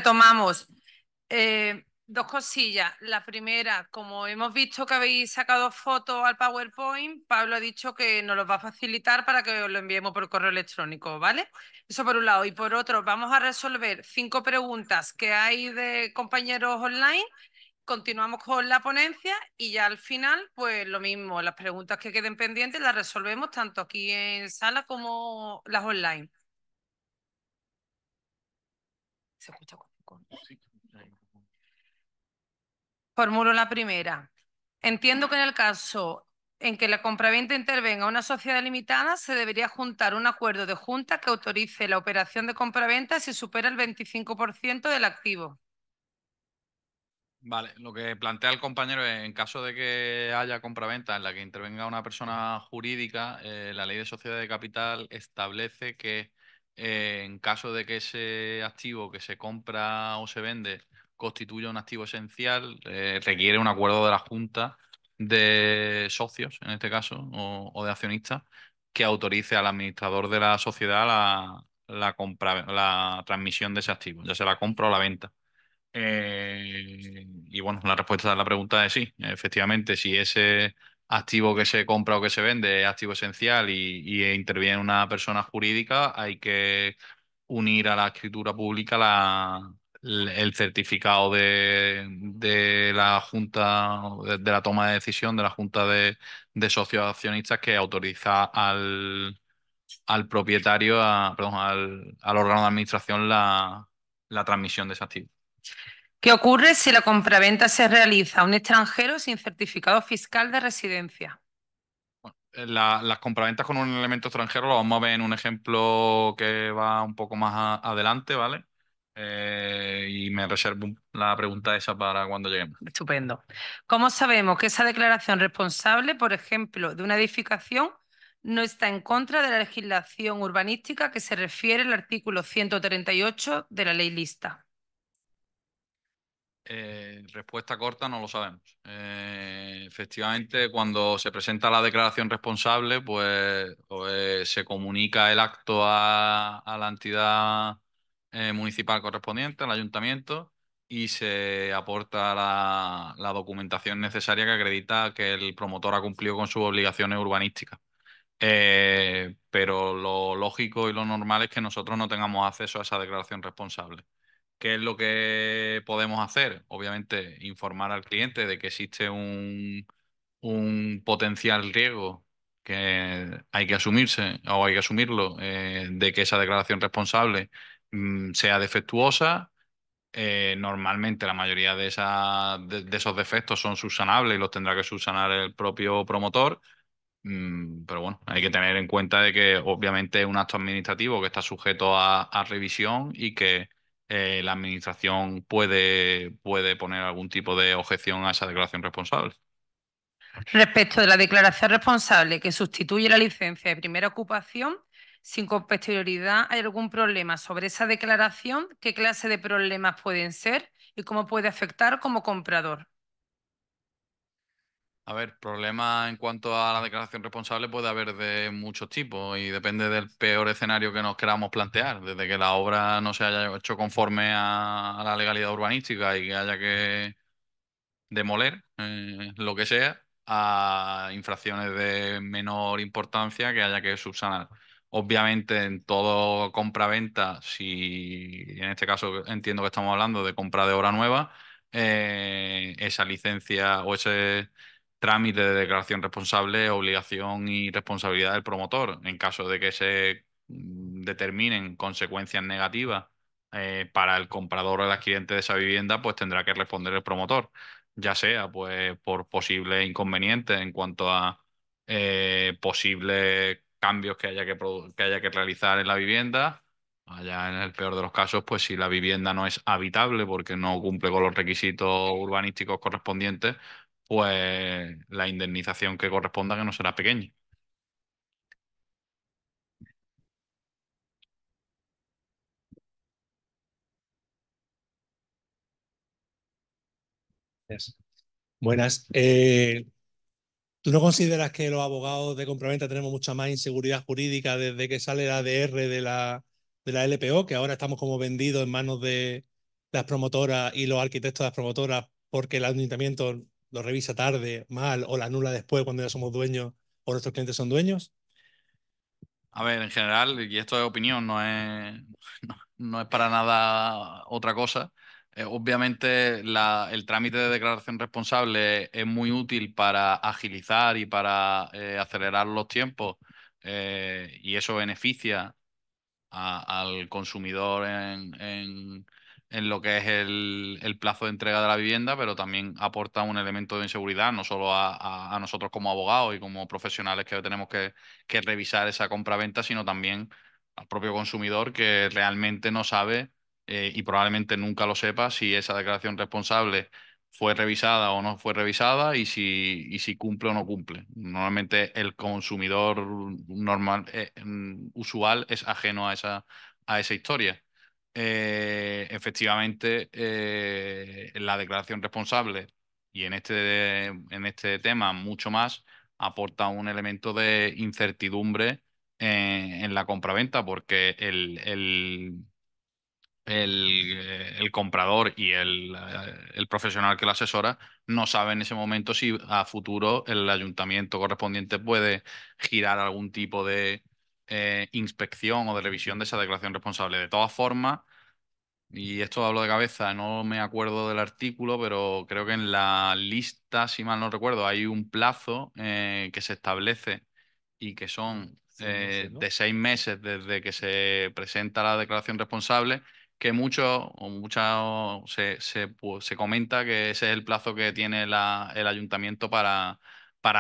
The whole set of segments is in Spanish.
retomamos. Dos cosillas. La primera, como hemos visto que habéis sacado fotos al PowerPoint, Pablo ha dicho que nos los va a facilitar para que os lo enviemos por correo electrónico, ¿vale? Eso por un lado. Y por otro, vamos a resolver 5 preguntas que hay de compañeros online. Continuamos con la ponencia y ya al final, pues lo mismo, las preguntas que queden pendientes las resolvemos tanto aquí en sala como las online. ¿Se escucha? Formulo la primera. Entiendo que en el caso en que la compraventa intervenga una sociedad limitada, se debería juntar un acuerdo de junta que autorice la operación de compraventa si supera el 25% del activo. Vale, lo que plantea el compañero es, en caso de que haya compraventa en la que intervenga una persona jurídica, la ley de sociedad de capital establece que en caso de que ese activo que se compra o se vende constituya un activo esencial, requiere un acuerdo de la Junta de socios, en este caso, o de accionistas, que autorice al administrador de la sociedad la transmisión de ese activo, ya sea la compra o la venta. Y bueno, la respuesta a la pregunta es sí. Efectivamente, si ese activo que se compra o que se vende es activo esencial y interviene una persona jurídica, hay que unir a la escritura pública el certificado de la Junta, de la toma de decisión de la Junta de socios accionistas que autoriza al propietario, perdón, al órgano de administración la transmisión de ese activo. ¿Qué ocurre si la compraventa se realiza a un extranjero sin certificado fiscal de residencia? Las compraventas con un elemento extranjero lo vamos a ver en un ejemplo que va un poco más adelante, ¿vale? Y me reservo la pregunta esa para cuando lleguemos. Estupendo. ¿Cómo sabemos que esa declaración responsable, por ejemplo, de una edificación, no está en contra de la legislación urbanística que se refiere al artículo 138 de la ley lista? Respuesta corta, no lo sabemos. Efectivamente, cuando se presenta la declaración responsable, pues, se comunica el acto a la entidad municipal correspondiente, al ayuntamiento, y se aporta la documentación necesaria que acredita que el promotor ha cumplido con sus obligaciones urbanísticas. Pero lo lógico y lo normal es que nosotros no tengamos acceso a esa declaración responsable. ¿Qué es lo que podemos hacer? Obviamente, informar al cliente de que existe un potencial riesgo que hay que asumirse o hay que asumirlo, de que esa declaración responsable sea defectuosa. Normalmente la mayoría de esos defectos son subsanables y los tendrá que subsanar el propio promotor. Pero bueno, hay que tener en cuenta de que obviamente es un acto administrativo que está sujeto a revisión y que la administración puede poner algún tipo de objeción a esa declaración responsable. Respecto de la declaración responsable que sustituye la licencia de primera ocupación, sin con posterioridad hay algún problema sobre esa declaración, ¿qué clase de problemas pueden ser y cómo puede afectar como comprador? A ver, problemas en cuanto a la declaración responsable puede haber de muchos tipos y depende del peor escenario que nos queramos plantear. Desde que la obra no se haya hecho conforme a la legalidad urbanística y que haya que demoler lo que sea, a infracciones de menor importancia que haya que subsanar. Obviamente, en todo compra-venta, si en este caso entiendo que estamos hablando de compra de obra nueva, esa licencia o ese trámite de declaración responsable es obligación y responsabilidad del promotor. En caso de que se determinen consecuencias negativas para el comprador o el adquirente de esa vivienda, pues tendrá que responder el promotor, ya sea pues por posibles inconvenientes en cuanto a posibles cambios que haya que realizar en la vivienda. Allá en el peor de los casos, pues si la vivienda no es habitable porque no cumple con los requisitos urbanísticos correspondientes, pues la indemnización que corresponda que no será pequeña. Yes. Buenas. ¿Tú no consideras que los abogados de compraventa tenemos mucha más inseguridad jurídica desde que sale la ADR de la LPO, que ahora estamos como vendidos en manos las promotoras y los arquitectos de las promotoras porque el ayuntamiento lo revisa tarde, mal o la anula después cuando ya somos dueños o nuestros clientes son dueños? A ver, en general, y esto es opinión, no es para nada otra cosa. Obviamente, el trámite de declaración responsable es muy útil para agilizar y para acelerar los tiempos, y eso beneficia al consumidor en lo que es el plazo de entrega de la vivienda, pero también aporta un elemento de inseguridad, no solo a nosotros como abogados y como profesionales que tenemos que revisar esa compraventa, sino también al propio consumidor que realmente no sabe, y probablemente nunca lo sepa, si esa declaración responsable fue revisada o no fue revisada, y si cumple o no cumple. Normalmente el consumidor normal, usual, es ajeno a esa historia. Efectivamente, la declaración responsable, y en este tema mucho más, aporta un elemento de incertidumbre en la compraventa, porque el comprador y el profesional que lo asesora no sabe en ese momento si a futuro el ayuntamiento correspondiente puede girar algún tipo de inspección o de revisión de esa declaración responsable. De todas formas, y esto hablo de cabeza, no me acuerdo del artículo, pero creo que en la lista, si mal no recuerdo, hay un plazo que se establece, y que son 6 meses, ¿no? de 6 meses desde que se presenta la declaración responsable, que mucho o mucha se comenta que ese es el plazo que tiene el ayuntamiento para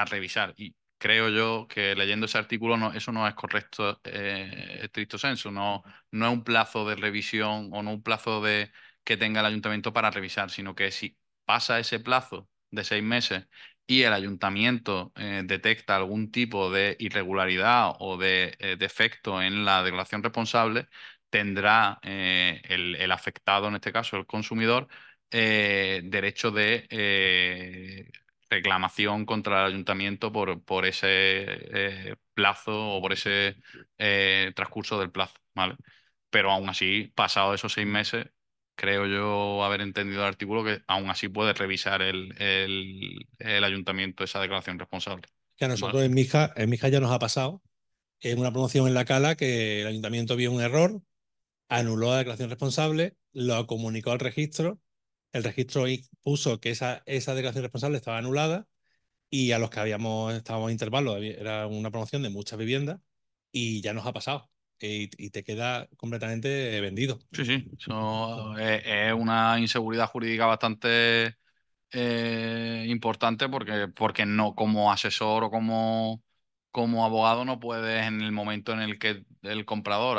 revisar. Y creo yo que leyendo ese artículo eso no es correcto, estricto sensu. No es un plazo de revisión o no un plazo que tenga el ayuntamiento para revisar, sino que si pasa ese plazo de 6 meses y el ayuntamiento detecta algún tipo de irregularidad o de defecto en la declaración responsable, tendrá el afectado, en este caso el consumidor, derecho de reclamación contra el ayuntamiento por ese plazo o por ese transcurso del plazo, ¿vale? Pero aún así, pasado esos 6 meses, creo yo haber entendido el artículo que aún así puede revisar el ayuntamiento esa declaración responsable. Que a ¿Vale? nosotros en Mija ya nos ha pasado en una promoción en La Cala que el ayuntamiento vio un error, anuló la declaración responsable, lo comunicó al registro, el registro puso que esa declaración responsable estaba anulada y a los que estábamos en intervalo, era una promoción de muchas viviendas y ya nos ha pasado y te queda completamente vendido. Sí, sí. Eso es una inseguridad jurídica bastante importante, porque no, como asesor o como abogado, no puedes, en el momento en el que el comprador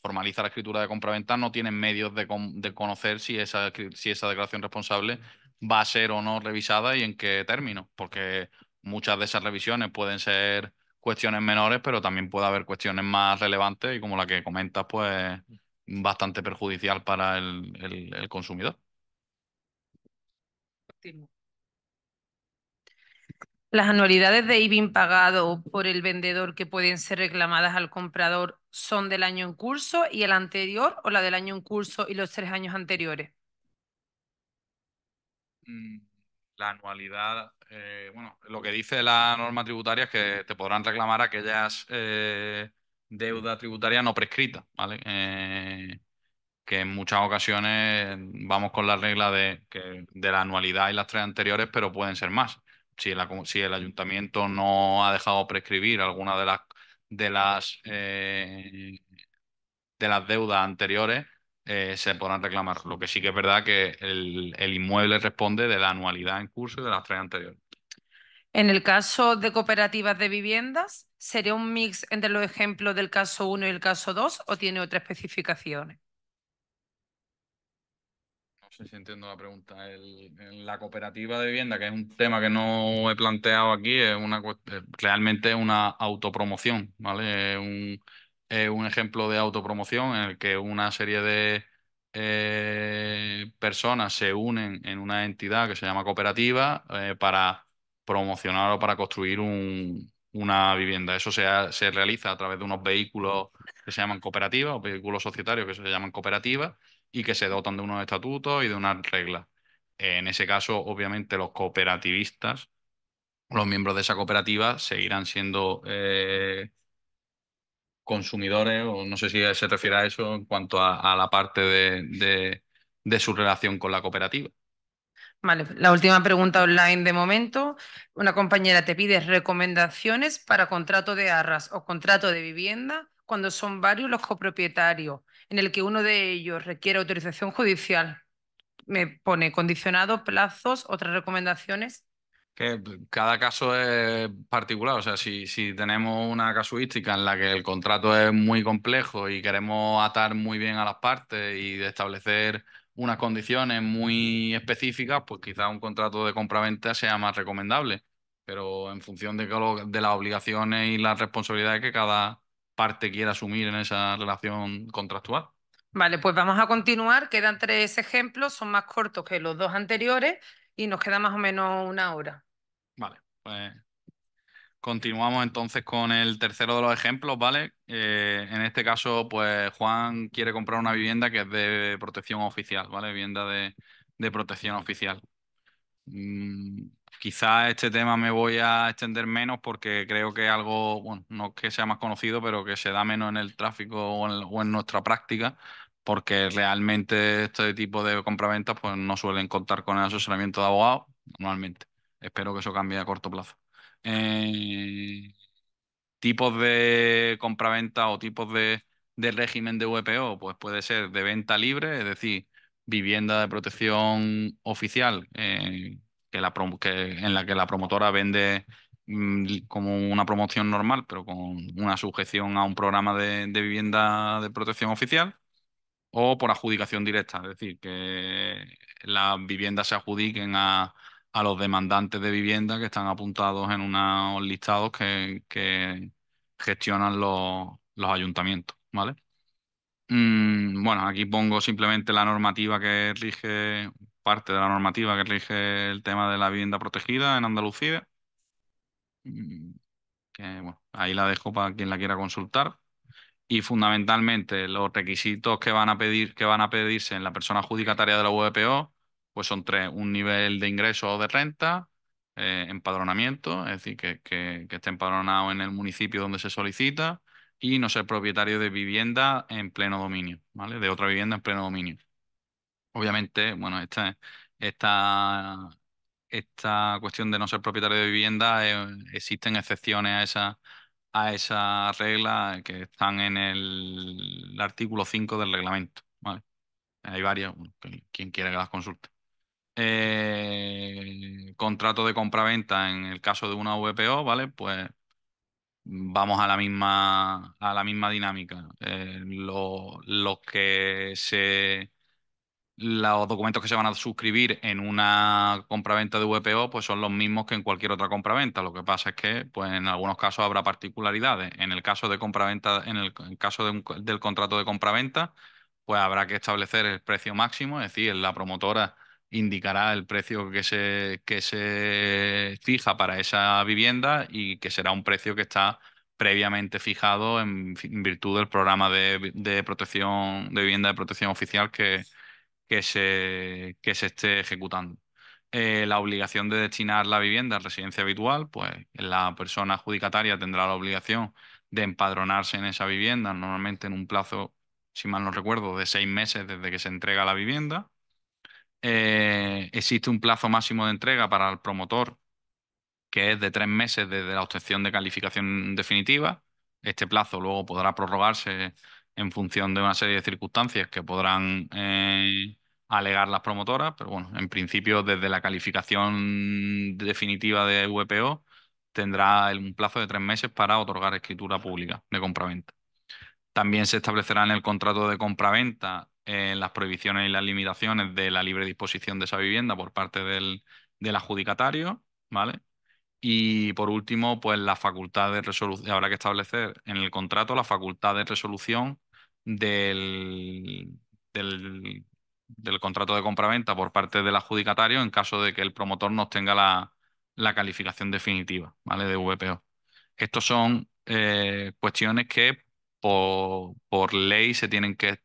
formaliza la escritura de compraventa, no tienes medios de conocer si esa declaración responsable va a ser o no revisada y en qué término, porque muchas de esas revisiones pueden ser cuestiones menores, pero también puede haber cuestiones más relevantes, y como la que comentas, pues bastante perjudicial para el consumidor. Las anualidades de IBI pagado por el vendedor que pueden ser reclamadas al comprador son del año en curso y el anterior, o la del año en curso y los 3 años anteriores. mm, la anualidad, bueno, lo que dice la norma tributaria es que te podrán reclamar aquellas deudas tributarias no prescritas, ¿vale? Que en muchas ocasiones vamos con la regla de la anualidad y las 3 anteriores, pero pueden ser más. Si el ayuntamiento no ha dejado prescribir alguna de las deudas anteriores, se podrán reclamar. Lo que sí que es verdad que el inmueble responde de la anualidad en curso y de las 3 anteriores. En el caso de cooperativas de viviendas, ¿sería un mix entre los ejemplos del caso 1 y el caso 2 o tiene otras especificaciones? No sé si entiendo la pregunta. En la cooperativa de vivienda, que es un tema que no he planteado aquí, realmente es una autopromoción, ¿vale? Es un ejemplo de autopromoción en el que una serie de personas se unen en una entidad que se llama cooperativa, para promocionar o para construir una vivienda. Eso se realiza a través de unos vehículos que se llaman cooperativas, o vehículos societarios que se llaman cooperativas, y que se dotan de unos estatutos y de unas reglas. En ese caso, obviamente, los cooperativistas, los miembros de esa cooperativa, seguirán siendo consumidores, o no sé si se refiere a eso en cuanto a la parte de su relación con la cooperativa. Vale, la última pregunta online de momento. Una compañera te pide recomendaciones para contrato de arras o contrato de vivienda cuando son varios los copropietarios, en el que uno de ellos requiere autorización judicial. Me pone condicionado, plazos, otras recomendaciones. Que cada caso es particular, o sea, si tenemos una casuística en la que el contrato es muy complejo y queremos atar muy bien a las partes y establecer unas condiciones muy específicas, pues quizás un contrato de compraventa sea más recomendable, pero en función de las obligaciones y las responsabilidades que cada parte quiera asumir en esa relación contractual. Vale, pues vamos a continuar. Quedan 3 ejemplos, son más cortos que los 2 anteriores y nos queda más o menos 1 hora. Vale, pues continuamos entonces con el tercero de los ejemplos, ¿vale? En este caso, pues Juan quiere comprar una vivienda que es de protección oficial, ¿vale? Vivienda de protección oficial. Mm, Quizás este tema me voy a extender menos porque creo que es algo, bueno, no que sea más conocido, pero que se da menos en el tráfico o en nuestra práctica, porque realmente este tipo de compraventas pues no suelen contar con el asesoramiento de abogados, normalmente. Espero que eso cambie a corto plazo. Eh, Tipos de compraventa o tipos de régimen de VPO, pues puede ser de venta libre, es decir, vivienda de protección oficial, en la que la promotora vende como una promoción normal, pero con una sujeción a un programa de vivienda de protección oficial, o por adjudicación directa, es decir, que las viviendas se adjudiquen a los demandantes de vivienda que están apuntados en unos listados que gestionan los ayuntamientos, ¿vale? Bueno, aquí pongo simplemente la normativa que rige, parte de la normativa que rige el tema de la vivienda protegida en Andalucía. Mm, que, bueno, ahí la dejo para quien la quiera consultar. Y fundamentalmente los requisitos que van a pedirse en la persona adjudicataria de la VPO, pues son tres: un nivel de ingreso o de renta, empadronamiento, es decir, que esté empadronado en el municipio donde se solicita, y no ser propietario de vivienda en pleno dominio, ¿vale? De otra vivienda en pleno dominio. Obviamente, bueno, esta cuestión de no ser propietario de vivienda, existen excepciones a esa regla que están en el artículo 5 del reglamento, ¿vale? Hay varias, bueno, quien quiera que las consulte. Contrato de compraventa en el caso de una VPO, ¿vale? Pues vamos a la misma dinámica. Los documentos que se van a suscribir en una compraventa de VPO pues son los mismos que en cualquier otra compraventa. Lo que pasa es que pues en algunos casos habrá particularidades. En el caso de compraventa, en el caso del contrato de compraventa, pues habrá que establecer el precio máximo, es decir, la promotora indicará el precio que se fija para esa vivienda y que será un precio que está previamente fijado en virtud del programa de protección, de vivienda de protección oficial que se esté ejecutando. La obligación de destinar la vivienda a residencia habitual, pues la persona adjudicataria tendrá la obligación de empadronarse en esa vivienda, normalmente en un plazo, si mal no recuerdo, de 6 meses desde que se entrega la vivienda. Existe un plazo máximo de entrega para el promotor que es de 3 meses desde la obtención de calificación definitiva. Este plazo luego podrá prorrogarse en función de una serie de circunstancias que podrán alegar las promotoras, pero bueno, en principio desde la calificación definitiva de VPO tendrá un plazo de 3 meses para otorgar escritura pública de compraventa. También se establecerá en el contrato de compraventa las prohibiciones y las limitaciones de la libre disposición de esa vivienda por parte del adjudicatario, ¿vale? Y por último, pues la facultad de resolución, habrá que establecer en el contrato la facultad de resolución del, del, del contrato de compraventa por parte del adjudicatario en caso de que el promotor no tenga la calificación definitiva, ¿vale? De VPO. Estos son cuestiones que por ley se tienen que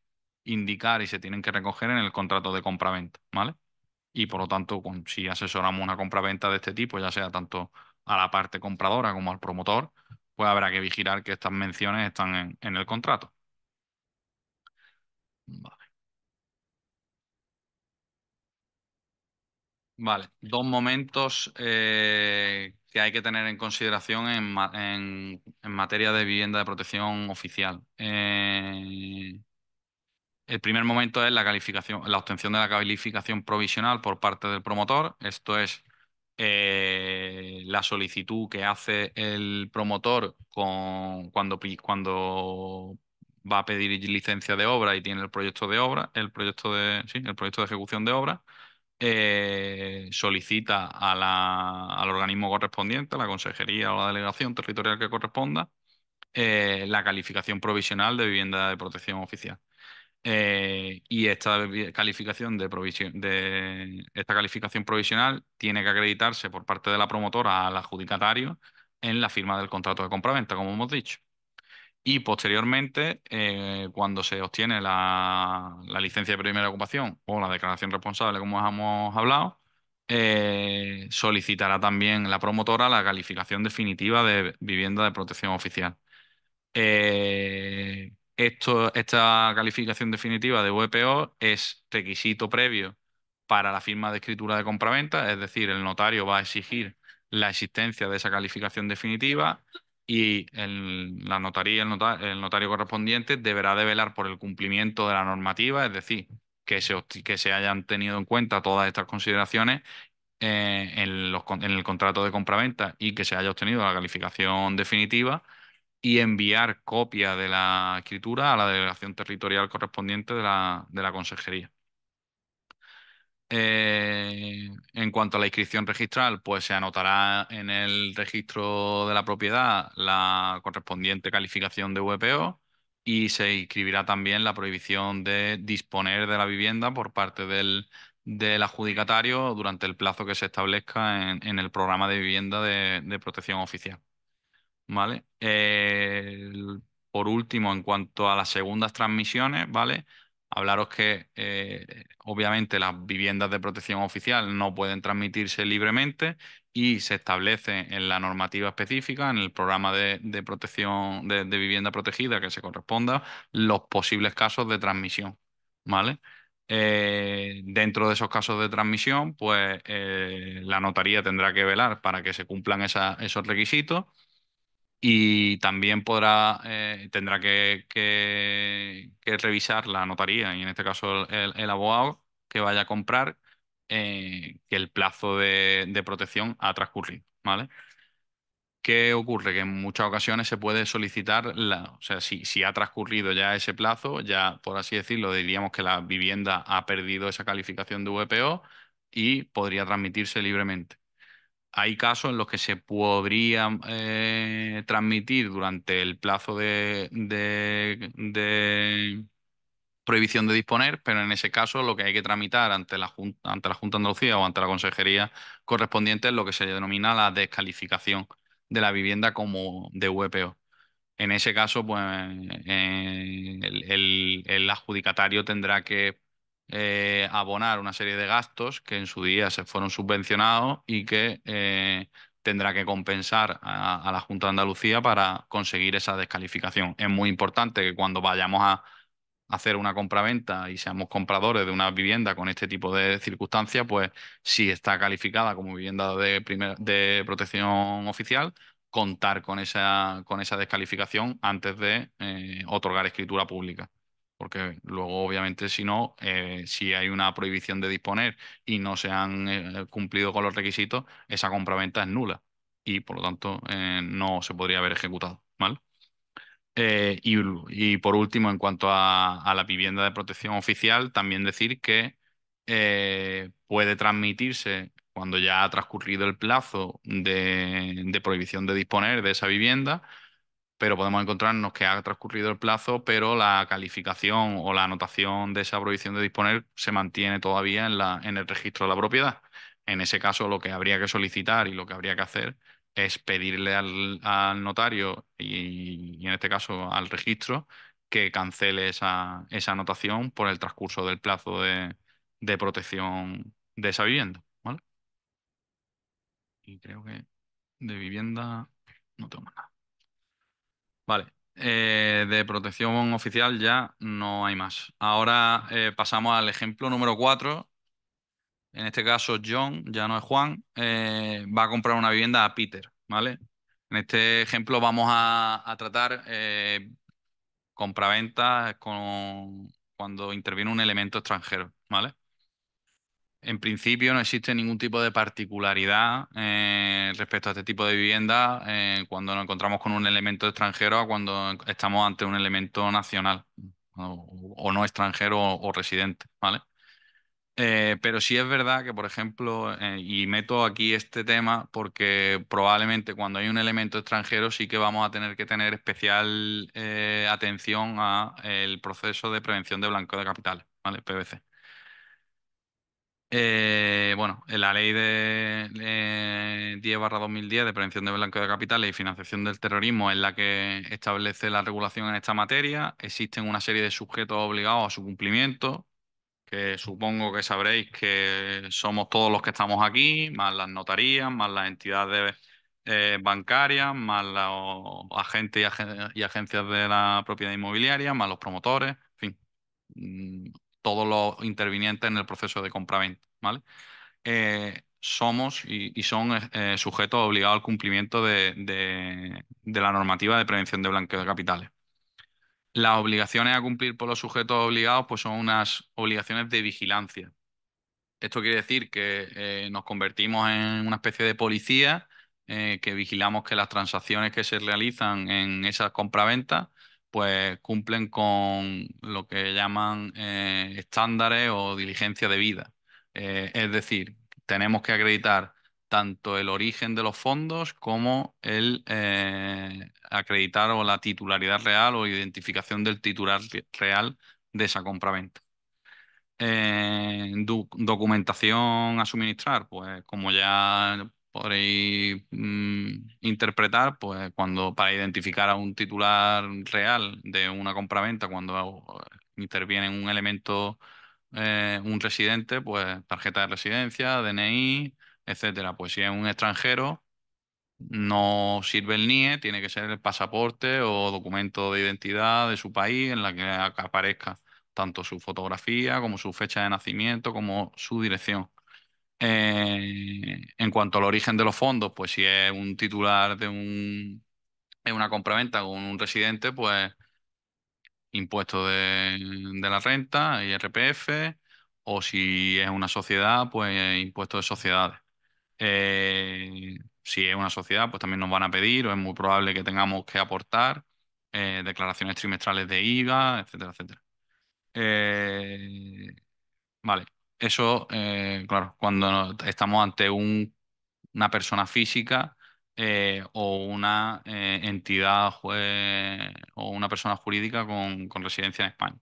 indicar y se tienen que recoger en el contrato de compraventa, ¿vale? Y por lo tanto, si asesoramos una compraventa de este tipo, ya sea tanto a la parte compradora como al promotor, pues habrá que vigilar que estas menciones están en el contrato. Vale. Vale, dos momentos que hay que tener en consideración en materia de vivienda de protección oficial. El primer momento es la calificación, la obtención de la calificación provisional por parte del promotor. Esto es la solicitud que hace el promotor cuando va a pedir licencia de obra y tiene el proyecto de obra, sí, el proyecto de ejecución de obra. Solicita al organismo correspondiente, a la consejería o la delegación territorial que corresponda, la calificación provisional de vivienda de protección oficial. Y esta calificación provisional tiene que acreditarse por parte de la promotora al adjudicatario en la firma del contrato de compraventa, como hemos dicho. Y posteriormente, cuando se obtiene la licencia de primera ocupación o la declaración responsable, como hemos hablado, solicitará también la promotora la calificación definitiva de vivienda de protección oficial. Esta calificación definitiva de VPO es requisito previo para la firma de escritura de compraventa, es decir, el notario va a exigir la existencia de esa calificación definitiva y la notaría, el notario correspondiente deberá de velar por el cumplimiento de la normativa, es decir, que se hayan tenido en cuenta todas estas consideraciones en el contrato de compraventa y que se haya obtenido la calificación definitiva y enviar copia de la escritura a la delegación territorial correspondiente de la consejería. En cuanto a la inscripción registral, pues se anotará en el registro de la propiedad la correspondiente calificación de VPO y se inscribirá también la prohibición de disponer de la vivienda por parte del adjudicatario durante el plazo que se establezca en el programa de vivienda de protección oficial. ¿Vale? Por último, en cuanto a las segundas transmisiones, ¿vale? Hablaros que obviamente las viviendas de protección oficial no pueden transmitirse libremente y se establece en la normativa específica, en el programa de protección de vivienda protegida que se corresponda, los posibles casos de transmisión, ¿vale? Dentro de esos casos de transmisión, pues la notaría tendrá que velar para que se cumplan esos requisitos y también tendrá que revisar la notaría y en este caso el abogado que vaya a comprar que el plazo de protección ha transcurrido, ¿vale? ¿Qué ocurre? Que en muchas ocasiones se puede solicitar, o sea, si ha transcurrido ya ese plazo, ya por así decirlo, diríamos que la vivienda ha perdido esa calificación de VPO y podría transmitirse libremente. Hay casos en los que se podría transmitir durante el plazo de prohibición de disponer, pero en ese caso lo que hay que tramitar ante la Junta de Andalucía o ante la Consejería correspondiente es lo que se denomina la descalificación de la vivienda como de VPO. En ese caso, pues el adjudicatario tendrá que abonar una serie de gastos que en su día se fueron subvencionados y que tendrá que compensar a la Junta de Andalucía para conseguir esa descalificación. Es muy importante que cuando vayamos a hacer una compraventa y seamos compradores de una vivienda con este tipo de circunstancias, pues si está calificada como vivienda de protección oficial, contar con esa descalificación antes de otorgar escritura pública. Porque luego, obviamente, si no, si hay una prohibición de disponer y no se han cumplido con los requisitos, esa compraventa es nula y, por lo tanto, no se podría haber ejecutado, ¿vale? Y por último, en cuanto a la vivienda de protección oficial, también decir que puede transmitirse cuando ya ha transcurrido el plazo de prohibición de disponer de esa vivienda, pero podemos encontrarnos que ha transcurrido el plazo, pero la calificación o la anotación de esa prohibición de disponer se mantiene todavía en el registro de la propiedad. En ese caso, lo que habría que solicitar y lo que habría que hacer es pedirle al notario y en este caso al registro que cancele esa anotación por el transcurso del plazo de protección de esa vivienda, ¿vale? Y creo que de vivienda no tengo más nada. Vale. De protección oficial ya no hay más. Ahora pasamos al ejemplo número 4. En este caso, John, ya no es Juan, va a comprar una vivienda a Peter, ¿vale? En este ejemplo vamos a tratar compraventa cuando interviene un elemento extranjero, ¿vale? En principio no existe ningún tipo de particularidad respecto a este tipo de vivienda cuando nos encontramos con un elemento extranjero a cuando estamos ante un elemento nacional o no extranjero o residente, ¿vale? Pero sí es verdad que, por ejemplo, y meto aquí este tema porque probablemente cuando hay un elemento extranjero sí que vamos a tener que tener especial atención a el proceso de prevención de blanqueo de capitales, ¿vale? PBC. Bueno, en la ley de 10/2010 de prevención de blanqueo de capitales y financiación del terrorismo es la que establece la regulación en esta materia. Existen una serie de sujetos obligados a su cumplimiento, que supongo que sabréis que somos todos los que estamos aquí, más las notarías, más las entidades bancarias, más los agentes y agencias de la propiedad inmobiliaria, más los promotores, en fin, todos los intervinientes en el proceso de compraventa, ¿vale? Somos y son sujetos obligados al cumplimiento de la normativa de prevención de blanqueo de capitales. Las obligaciones a cumplir por los sujetos obligados pues son unas obligaciones de vigilancia. Esto quiere decir que nos convertimos en una especie de policía que vigilamos que las transacciones que se realizan en esas compraventas pues cumplen con lo que llaman estándares o diligencia debida. Es decir, tenemos que acreditar tanto el origen de los fondos como el acreditar o la titularidad real o identificación del titular real de esa compraventa. Documentación a suministrar, pues como ya podréis interpretar, pues cuando para identificar a un titular real de una compraventa, cuando interviene un elemento, un residente, pues tarjeta de residencia, DNI, etcétera. Pues si es un extranjero, no sirve el NIE, tiene que ser el pasaporte o documento de identidad de su país en la que aparezca tanto su fotografía como su fecha de nacimiento como su dirección. En cuanto al origen de los fondos, pues si es un titular de una compraventa con un residente, pues impuesto de la renta, IRPF, o si es una sociedad, pues impuesto de sociedades. Si es una sociedad, pues también nos van a pedir, o es muy probable que tengamos que aportar declaraciones trimestrales de IVA, etcétera, etcétera. Eh, vale, eso, claro, cuando estamos ante una persona física o una entidad o una persona jurídica con residencia en España.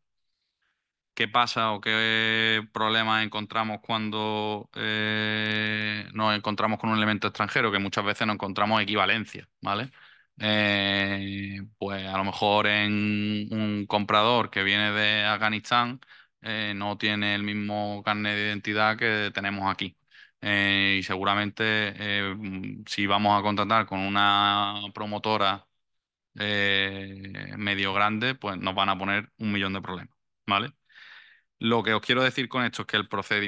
¿Qué pasa o qué problemas encontramos cuando nos encontramos con un elemento extranjero? Que muchas veces nos encontramos equivalencia, ¿vale? Pues a lo mejor en un comprador que viene de Afganistán no tiene el mismo carnet de identidad que tenemos aquí. Y seguramente si vamos a contratar con una promotora medio grande, pues nos van a poner 1 millón de problemas, ¿vale? Lo que os quiero decir con esto es que el proceso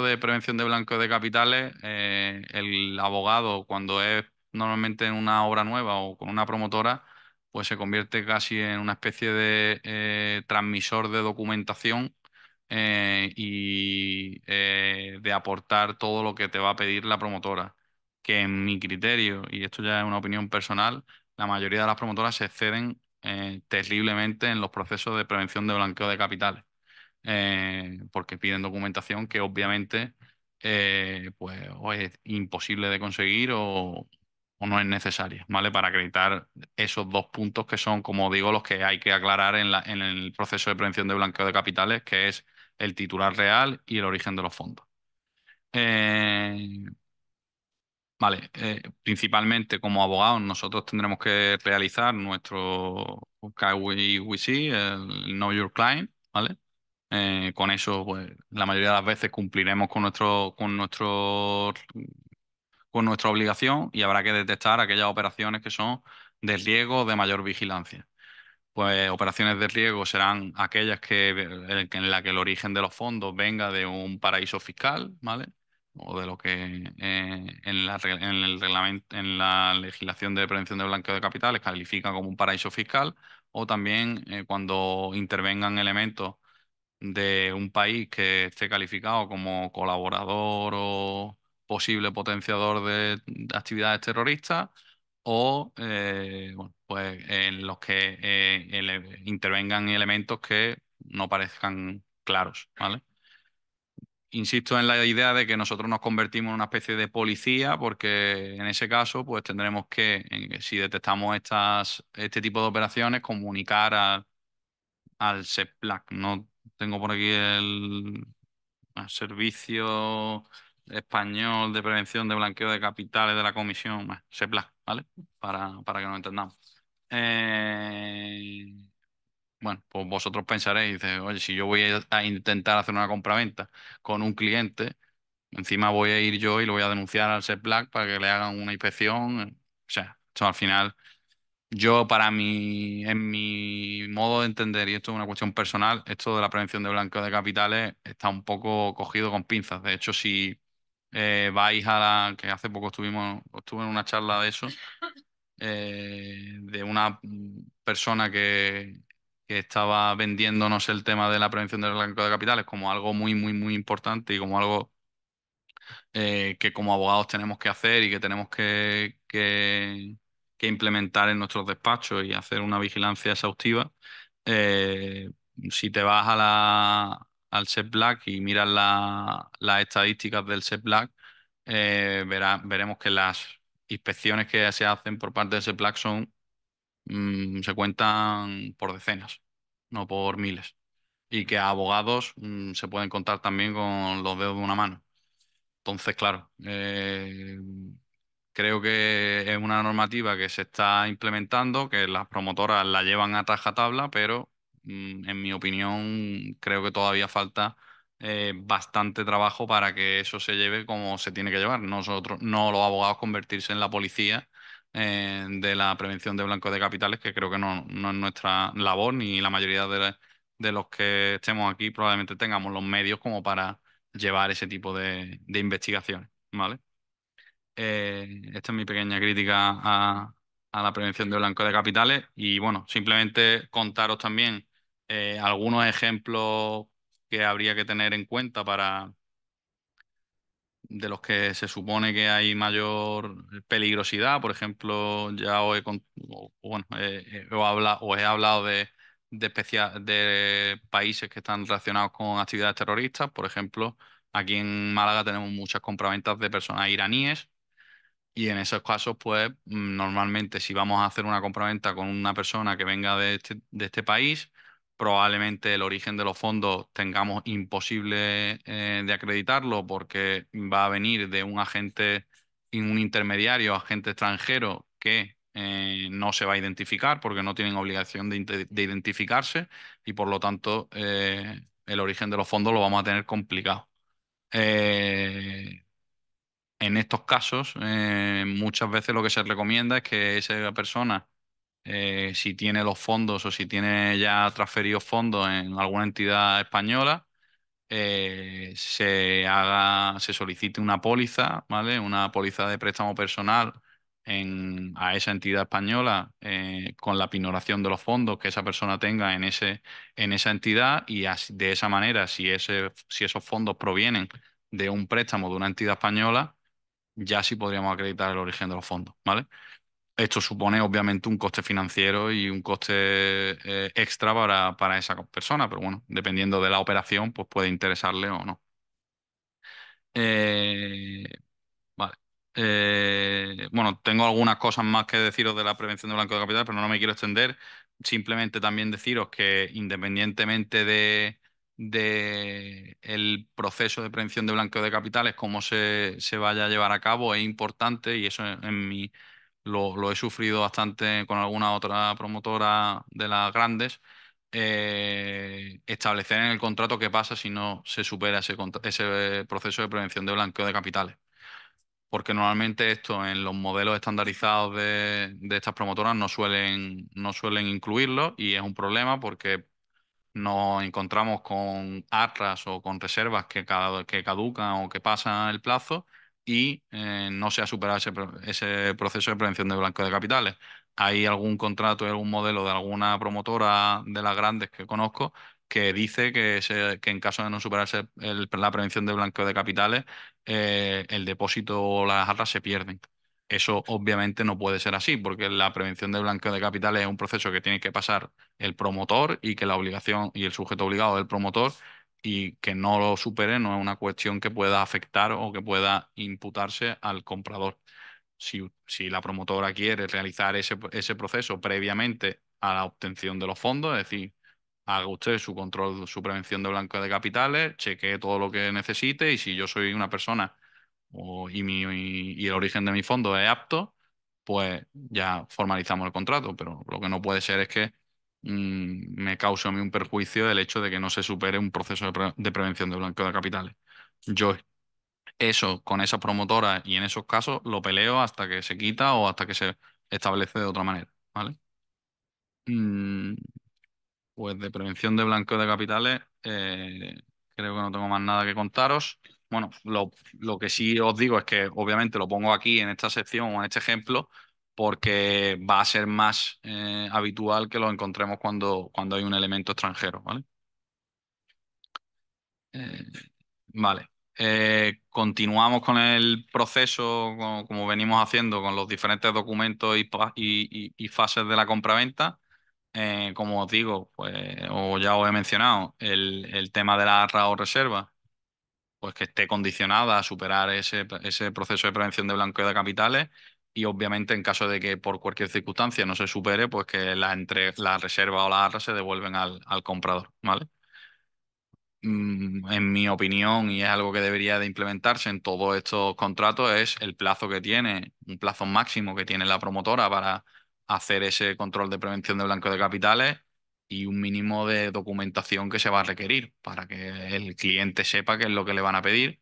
de prevención de blanqueo de capitales, el abogado, cuando es normalmente en una obra nueva o con una promotora, pues se convierte casi en una especie de transmisor de documentación y de aportar todo lo que te va a pedir la promotora. Que en mi criterio, y esto ya es una opinión personal, la mayoría de las promotoras se exceden terriblemente en los procesos de prevención de blanqueo de capitales, porque piden documentación que obviamente pues o es imposible de conseguir o no es necesaria, ¿vale? Para acreditar esos dos puntos que son, como digo, los que hay que aclarar en el proceso de prevención de blanqueo de capitales, que es el titular real y el origen de los fondos. Eh, Vale, principalmente como abogados nosotros tendremos que realizar nuestro KYC, el Know Your Client, ¿vale? Con eso, pues, la mayoría de las veces cumpliremos con nuestra obligación y habrá que detectar aquellas operaciones que son de riesgo o de mayor vigilancia. Pues operaciones de riesgo serán aquellas en la que el origen de los fondos venga de un paraíso fiscal, ¿vale? O de lo que en el reglamento, en la legislación de prevención de blanqueo de capitales califica como un paraíso fiscal, o también cuando intervengan elementos de un país que esté calificado como colaborador o posible potenciador de actividades terroristas, o bueno, pues en los que intervengan elementos que no parezcan claros, ¿vale? Insisto en la idea de que nosotros nos convertimos en una especie de policía, porque en ese caso, pues tendremos que, si detectamos este tipo de operaciones, comunicar al SEPLAC. No tengo por aquí el Servicio Español de Prevención de Blanqueo de Capitales de la Comisión, bueno, SEPLAC, ¿vale? Para que nos entendamos. Eh, bueno, pues vosotros pensaréis, dice, oye, si yo voy a intentar hacer una compraventa con un cliente, encima voy a ir yo y lo voy a denunciar al SEPLAC para que le hagan una inspección. O sea, esto al final yo, en mi modo de entender, y esto es una cuestión personal, esto de la prevención de blanqueo de capitales está un poco cogido con pinzas. De hecho, si vais que hace poco estuve en una charla de eso, de una persona que estaba vendiéndonos el tema de la prevención del blanqueo de capitales como algo muy, muy, muy importante y como algo que como abogados tenemos que hacer y que tenemos que implementar en nuestros despachos y hacer una vigilancia exhaustiva. Eh, si te vas al SEPLAC y miras las estadísticas del SEPLAC, veremos que las inspecciones que se hacen por parte del SEPLAC se cuentan por decenas, no por miles. Y que a abogados se pueden contar también con los dedos de una mano. Entonces, claro, creo que es una normativa que se está implementando, que las promotoras la llevan a rajatabla, pero en mi opinión creo que todavía falta bastante trabajo para que eso se lleve como se tiene que llevar. Nosotros, no los abogados, convertirse en la policía de la prevención de blancos de capitales, que creo que no es nuestra labor, ni la mayoría de los que estemos aquí probablemente tengamos los medios como para llevar ese tipo de investigaciones, ¿vale? Esta es mi pequeña crítica a la prevención de blanqueo de capitales y bueno, simplemente contaros también algunos ejemplos que habría que tener en cuenta de los que se supone que hay mayor peligrosidad. Por ejemplo, ya bueno, os he hablado de países que están relacionados con actividades terroristas. Por ejemplo, aquí en Málaga tenemos muchas compraventas de personas iraníes. Y en esos casos, pues normalmente si vamos a hacer una compraventa con una persona que venga de este país, probablemente el origen de los fondos tengamos imposible de acreditarlo porque va a venir de un agente, un intermediario, agente extranjero que no se va a identificar porque no tienen obligación de identificarse y por lo tanto el origen de los fondos lo vamos a tener complicado. Eh, en estos casos, muchas veces lo que se recomienda es que esa persona, si tiene los fondos o si tiene ya transferidos fondos en alguna entidad española, se solicite una póliza, ¿vale? Una póliza de préstamo personal a esa entidad española con la pinoración de los fondos que esa persona tenga en esa entidad y de esa manera, si esos fondos provienen de un préstamo de una entidad española, ya sí podríamos acreditar el origen de los fondos, ¿vale? Esto supone obviamente un coste financiero y un coste extra para esa persona, pero bueno, dependiendo de la operación, pues puede interesarle o no. Eh, vale. Bueno, tengo algunas cosas más que deciros de la prevención de blanqueo de capital, pero no me quiero extender. Simplemente también deciros que independientemente de el proceso de prevención de blanqueo de capitales, cómo se vaya a llevar a cabo, es importante y eso en mi lo he sufrido bastante con alguna otra promotora de las grandes. Establecer en el contrato qué pasa si no se supera ese proceso de prevención de blanqueo de capitales. Porque normalmente esto en los modelos estandarizados de estas promotoras no suelen incluirlo y es un problema porque nos encontramos con arras o con reservas que caducan o que pasan el plazo y no se ha superado ese proceso de prevención de blanqueo de capitales. Hay algún contrato y algún modelo de alguna promotora de las grandes que conozco que dice que en caso de no superarse la prevención de blanqueo de capitales, el depósito o las arras se pierden. Eso obviamente no puede ser así, porque la prevención de blanqueo de capitales es un proceso que tiene que pasar el promotor y que la obligación y el sujeto obligado es el promotor y que no lo supere no es una cuestión que pueda afectar o que pueda imputarse al comprador. Si la promotora quiere realizar ese proceso previamente a la obtención de los fondos, es decir, haga usted su control, su prevención de blanqueo de capitales, chequee todo lo que necesite y si yo soy una persona y el origen de mi fondo es apto, pues ya formalizamos el contrato. Pero lo que no puede ser es que me cause a mí un perjuicio el hecho de que no se supere un proceso de prevención de blanqueo de capitales. Yo eso con esas promotoras y en esos casos lo peleo hasta que se quita o hasta que se establece de otra manera, ¿vale? Mm, pues de prevención de blanqueo de capitales, creo que no tengo más nada que contaros. Bueno, lo que sí os digo es que obviamente lo pongo aquí en esta sección o en este ejemplo porque va a ser más habitual que lo encontremos cuando hay un elemento extranjero, ¿vale? Eh, vale. Continuamos con el proceso como venimos haciendo con los diferentes documentos y fases de la compraventa. Como os digo, pues, o ya os he mencionado, el tema de la arra o reserva, pues que esté condicionada a superar ese proceso de prevención de blanqueo de capitales y obviamente en caso de que por cualquier circunstancia no se supere, pues que la reserva o la arra se devuelven al comprador, ¿vale? En mi opinión, y es algo que debería de implementarse en todos estos contratos, es el plazo que tiene, un plazo máximo que tiene la promotora para hacer ese control de prevención de blanqueo de capitales y un mínimo de documentación que se va a requerir para que el cliente sepa qué es lo que le van a pedir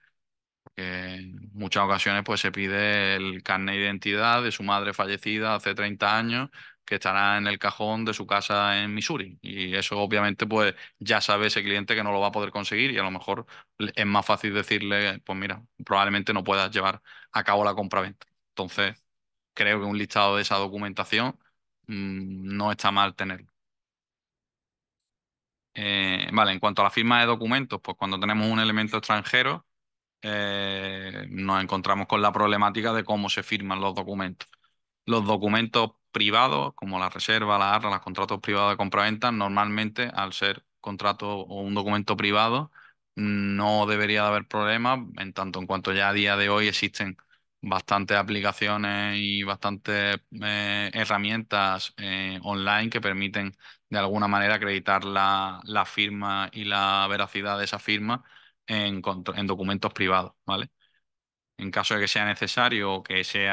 que en muchas ocasiones pues se pide el carnet de identidad de su madre fallecida hace 30 años que estará en el cajón de su casa en Missouri. Y eso obviamente pues ya sabe ese cliente que no lo va a poder conseguir y a lo mejor es más fácil decirle, pues mira, probablemente no puedas llevar a cabo la compraventa. Entonces, creo que un listado de esa documentación no está mal tenerlo. Vale, en cuanto a la firma de documentos, pues cuando tenemos un elemento extranjero, nos encontramos con la problemática de cómo se firman los documentos. Los documentos privados, como la reserva, la arra, los contratos privados de compraventa, normalmente, al ser contrato o un documento privado, no debería de haber problemas, en tanto en cuanto ya a día de hoy existen bastantes aplicaciones y bastantes herramientas online que permiten de alguna manera acreditar la firma y la veracidad de esa firma en documentos privados, ¿vale? En caso de que sea necesario o que se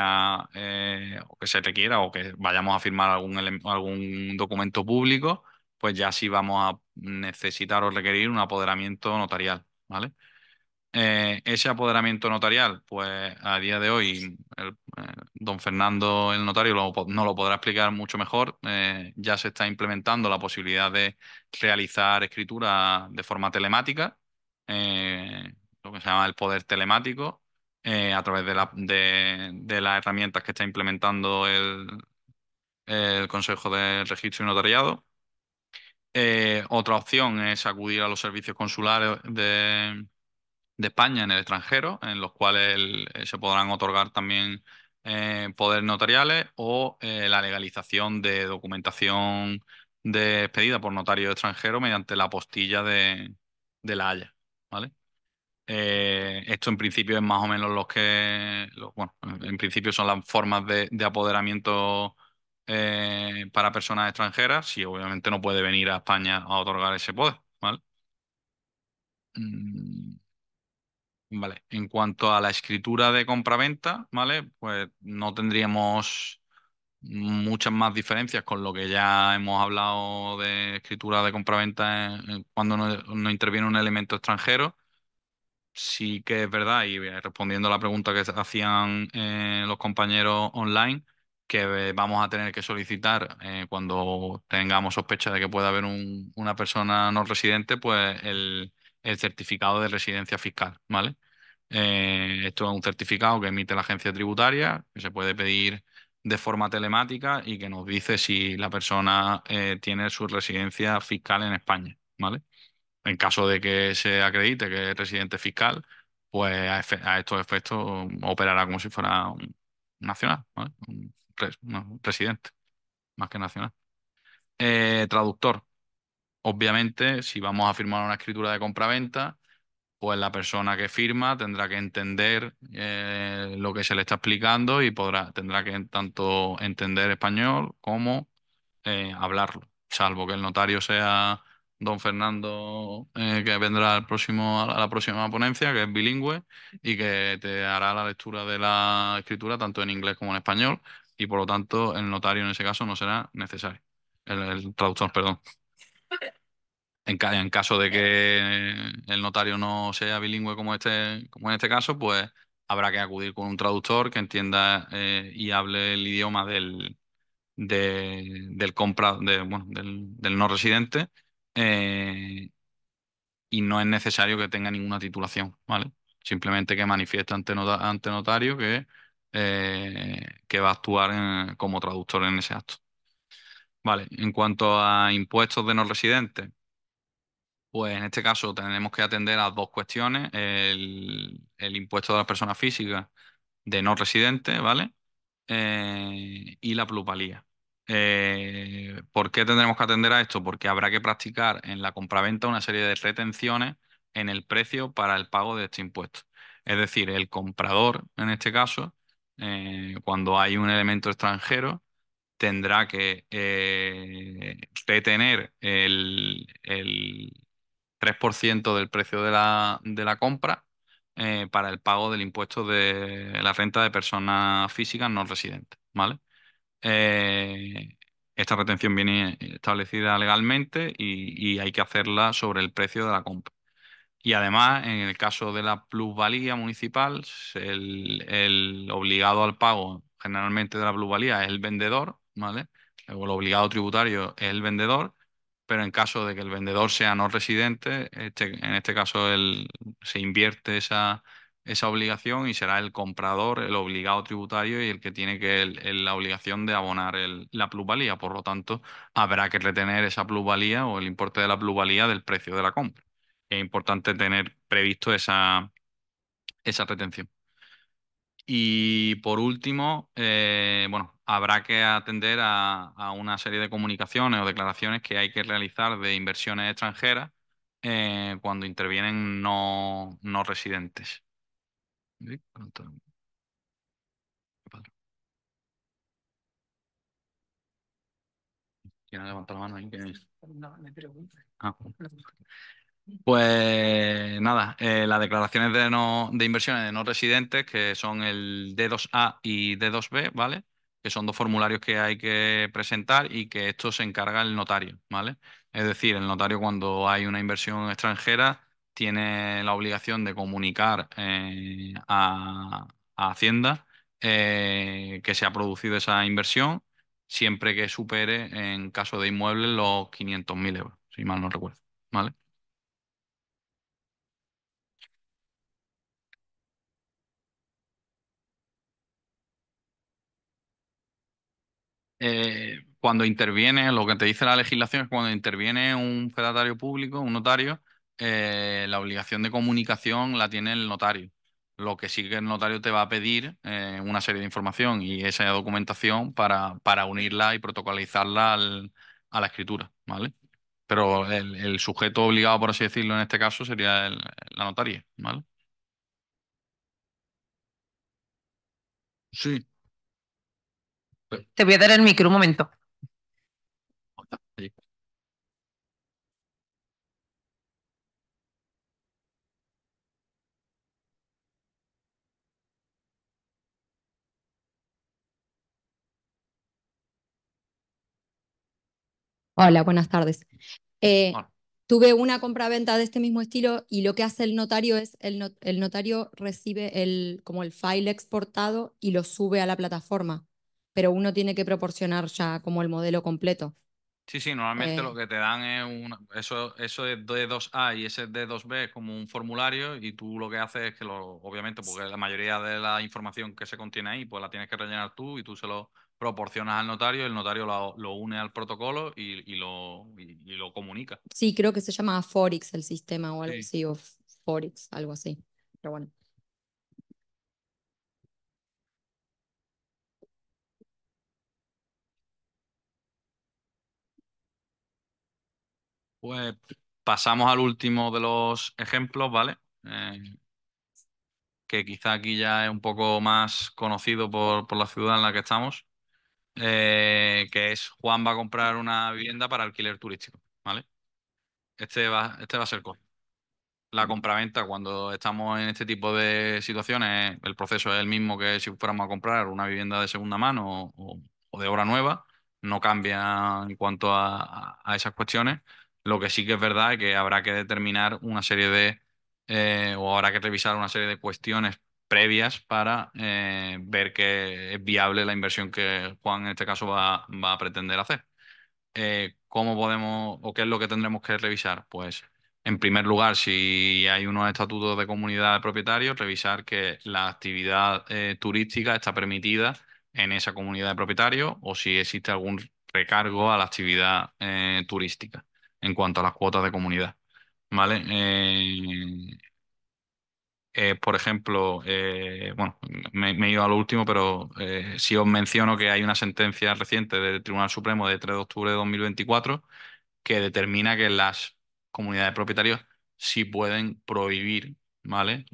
requiera o que vayamos a firmar algún documento público, pues ya sí vamos a necesitar o requerir un apoderamiento notarial, ¿vale? Ese apoderamiento notarial, pues a día de hoy, don Fernando, el notario, no lo podrá explicar mucho mejor. Ya se está implementando la posibilidad de realizar escritura de forma telemática, eh, lo que se llama el poder telemático, a través de las herramientas que está implementando el Consejo de Registro y Notariado. Otra opción es acudir a los servicios consulares de España en el extranjero, en los cuales se podrán otorgar también poderes notariales o la legalización de documentación expedida por notario extranjero mediante la apostilla de la Haya, ¿vale? Esto en principio es más o menos bueno, en principio son las formas de apoderamiento para personas extranjeras, si obviamente no puede venir a España a otorgar ese poder, ¿vale? Mm, Vale, en cuanto a la escritura de compraventa, ¿vale? Pues no tendríamos muchas más diferencias con lo que ya hemos hablado de escritura de compraventa cuando no interviene un elemento extranjero. Sí que es verdad, y respondiendo a la pregunta que hacían los compañeros online, que vamos a tener que solicitar cuando tengamos sospecha de que pueda haber una persona no residente, pues el certificado de residencia fiscal, ¿vale? Esto es un certificado que emite la agencia tributaria, que se puede pedir de forma telemática y que nos dice si la persona tiene su residencia fiscal en España, ¿vale? En caso de que se acredite que es residente fiscal, pues a estos efectos operará como si fuera un nacional, ¿vale? Un residente, más que nacional. Traductor. Obviamente, si vamos a firmar una escritura de compraventa, pues la persona que firma tendrá que entender lo que se le está explicando y tendrá que tanto entender español como hablarlo, salvo que el notario sea don Fernando, que vendrá a la próxima ponencia, que es bilingüe y que te hará la lectura de la escritura tanto en inglés como en español, y por lo tanto el notario en ese caso no será necesario. El traductor, perdón. En caso de que el notario no sea bilingüe como en este caso, pues habrá que acudir con un traductor que entienda y hable el idioma bueno, del no residente, eh, y no es necesario que tenga ninguna titulación, ¿vale? Simplemente que manifieste ante notario que va a actuar como traductor en ese acto. Vale, en cuanto a impuestos de no residentes, pues en este caso tenemos que atender a dos cuestiones: el impuesto de las personas físicas de no residentes, ¿vale? Y la plusvalía. ¿Por qué tendremos que atender a esto? Porque habrá que practicar en la compraventa una serie de retenciones en el precio para el pago de este impuesto. Es decir, el comprador, en este caso, cuando hay un elemento extranjero, tendrá que retener el 3% del precio de la compra para el pago del impuesto de la renta de personas físicas no residentes, ¿vale? Eh, Esta retención viene establecida legalmente y hay que hacerla sobre el precio de la compra. Y además, en el caso de la plusvalía municipal, el obligado al pago generalmente de la plusvalía es el vendedor, ¿vale? O el obligado tributario es el vendedor, pero en caso de que el vendedor sea no residente, en este caso se invierte esa obligación y será el comprador el obligado tributario y el que tiene la obligación de abonar la plusvalía. Por lo tanto, habrá que retener esa plusvalía o el importe de la plusvalía del precio de la compra. Es importante tener previsto esa retención. Y por último, bueno, habrá que atender a una serie de comunicaciones o declaraciones que hay que realizar de inversiones extranjeras cuando intervienen no residentes. ¿Sí? ¿Quién ha levantado la mano ahí? No, me pregunta. Pues nada, las declaraciones de inversiones de no residentes, que son el D2A y D2B, ¿vale? Que son dos formularios que hay que presentar y que esto se encarga el notario, ¿vale? Es decir, el notario, cuando hay una inversión extranjera, tiene la obligación de comunicar a Hacienda que se ha producido esa inversión, siempre que supere, en caso de inmuebles, los 500.000 euros, si mal no recuerdo, ¿vale? Cuando interviene, lo que te dice la legislación es cuando interviene un fedatario público, un notario, la obligación de comunicación la tiene el notario. Lo que sí que el notario te va a pedir una serie de información y esa documentación para unirla y protocolizarla a la escritura, ¿vale? Pero el sujeto obligado, por así decirlo, en este caso sería la notaría, ¿vale? Sí. Te voy a dar el micro un momento. Sí. Hola, buenas tardes. Eh, Bueno, tuve una compraventa de este mismo estilo y lo que hace el notario es, el notario recibe como el file exportado y lo sube a la plataforma, pero uno tiene que proporcionar ya como el modelo completo. sí, sí, normalmente lo Eh, que te dan es eso es D2A y ese D2B es como un formulario y tú lo que haces es que obviamente, porque la mayoría de la información que se contiene ahí, pues la tienes que rellenar tú y tú se lo proporcionas al notario, y el notario lo une al protocolo y lo comunica. sí, creo que se llama Forex el sistema o algo Sí. así, o Forex, algo así. Pero bueno. Pues pasamos al último de los ejemplos, ¿vale? Que quizá aquí ya es un poco más conocido por la ciudad en la que estamos, que es Juan va a comprar una vivienda para alquiler turístico, ¿vale? Este va a ser la compraventa, cuando estamos en este tipo de situaciones, el proceso es el mismo que si fuéramos a comprar una vivienda de segunda mano o de obra nueva, no cambia en cuanto a esas cuestiones. Lo que sí que es verdad es que habrá que determinar una serie o habrá que revisar una serie de cuestiones previas para ver que es viable la inversión que Juan en este caso va a pretender hacer. ¿Cómo podemos o qué es lo que tendremos que revisar? Pues, en primer lugar, si hay unos estatutos de comunidad de propietarios, revisar que la actividad turística está permitida en esa comunidad de propietarios o si existe algún recargo a la actividad turística en cuanto a las cuotas de comunidad. ¿Vale? Por ejemplo, bueno, me he ido a lo último, pero si os menciono que hay una sentencia reciente del Tribunal Supremo de 3 de octubre de 2024 que determina que las comunidades de propietarios sí pueden prohibir, ¿vale?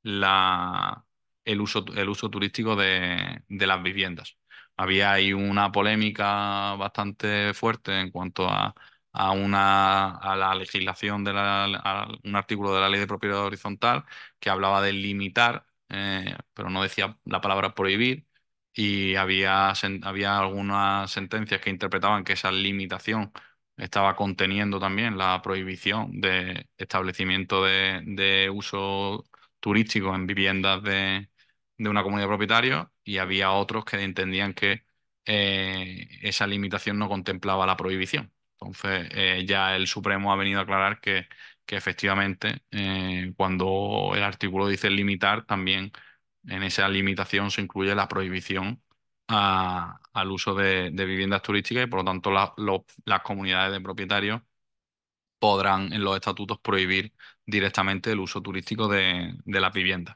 La, el uso turístico de las viviendas. Había ahí una polémica bastante fuerte en cuanto a la legislación a un artículo de la Ley de Propiedad Horizontal que hablaba de limitar, pero no decía la palabra prohibir, y había algunas sentencias que interpretaban que esa limitación estaba conteniendo también la prohibición de establecimiento de uso turístico en viviendas de una comunidad de propietarios, y había otros que entendían que esa limitación no contemplaba la prohibición. Entonces, ya el Supremo ha venido a aclarar que efectivamente, cuando el artículo dice limitar, también en esa limitación se incluye la prohibición al uso de viviendas turísticas, y por lo tanto las comunidades de propietarios podrán en los estatutos prohibir directamente el uso turístico de las viviendas.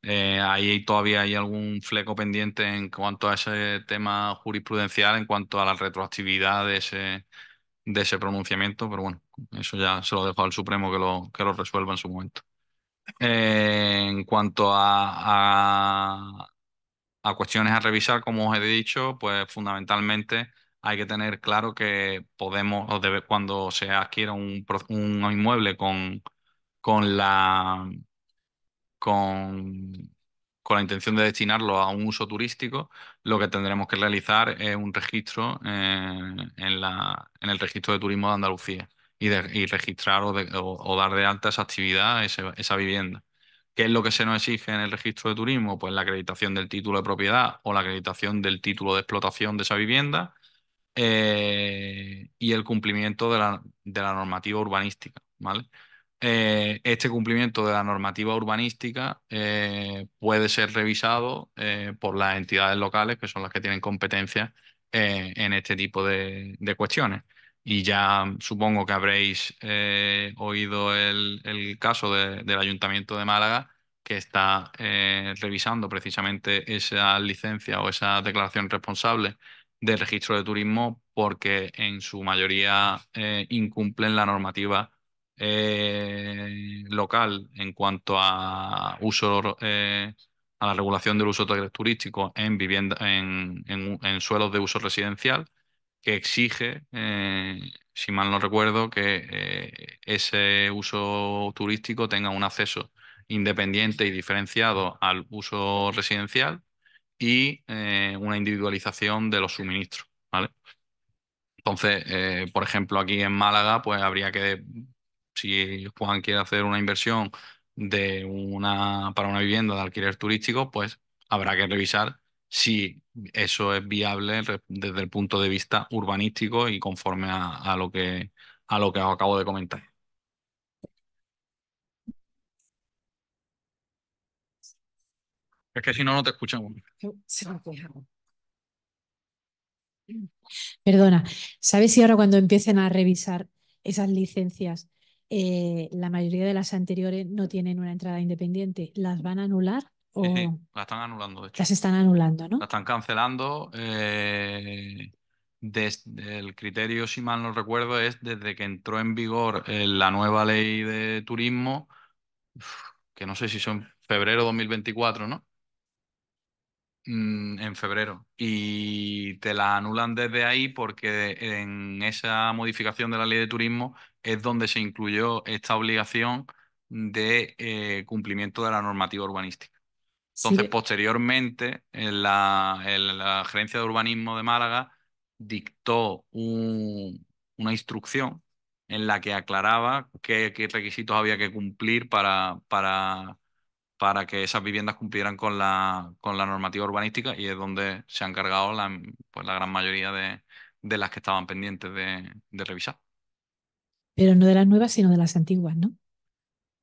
Ahí todavía hay algún fleco pendiente en cuanto a ese tema jurisprudencial, en cuanto a la retroactividad de ese pronunciamiento, pero bueno, eso ya se lo dejo al Supremo que lo resuelva en su momento. En cuanto a cuestiones a revisar, como os he dicho, pues fundamentalmente hay que tener claro que podemos, cuando se adquiera un inmueble con la, con, con la intención de destinarlo a un uso turístico, lo que tendremos que realizar es un registro en el registro de turismo de Andalucía y registrar o dar de alta esa actividad, esa vivienda. ¿Qué es lo que se nos exige en el registro de turismo? Pues la acreditación del título de propiedad o la acreditación del título de explotación de esa vivienda, y el cumplimiento de la normativa urbanística, ¿vale? Este cumplimiento de la normativa urbanística puede ser revisado por las entidades locales, que son las que tienen competencia en este tipo de cuestiones. Y ya supongo que habréis oído el caso del Ayuntamiento de Málaga, que está revisando precisamente esa licencia o esa declaración responsable de registro de turismo, porque en su mayoría incumplen la normativa local en cuanto a la regulación del uso turístico en vivienda, en suelos de uso residencial, que exige, si mal no recuerdo, que ese uso turístico tenga un acceso independiente y diferenciado al uso residencial y una individualización de los suministros, ¿vale? Entonces, por ejemplo, aquí en Málaga, pues habría que, si Juan quiere hacer una inversión para una vivienda de alquiler turístico, pues habrá que revisar si eso es viable desde el punto de vista urbanístico y conforme a lo que os acabo de comentar. Es que si no, no te escuchamos. Perdona, ¿sabes si ahora cuando empiecen a revisar esas licencias, la mayoría de las anteriores no tienen una entrada independiente? ¿Las van a anular Sí, sí, o la están anulando, de hecho. las están anulando, La no? están cancelando. Desde el criterio, si mal no recuerdo, es desde que entró en vigor la nueva ley de turismo, que no sé si son febrero 2024, ¿no? En febrero. Y te la anulan desde ahí porque en esa modificación de la ley de turismo es donde se incluyó esta obligación de cumplimiento de la normativa urbanística. Sí, Entonces, posteriormente, la Gerencia de Urbanismo de Málaga dictó una instrucción en la que aclaraba qué requisitos había que cumplir para que esas viviendas cumplieran con la normativa urbanística, y es donde se han encargado pues, la gran mayoría de las que estaban pendientes de revisar. pero no de las nuevas, sino de las antiguas, ¿no?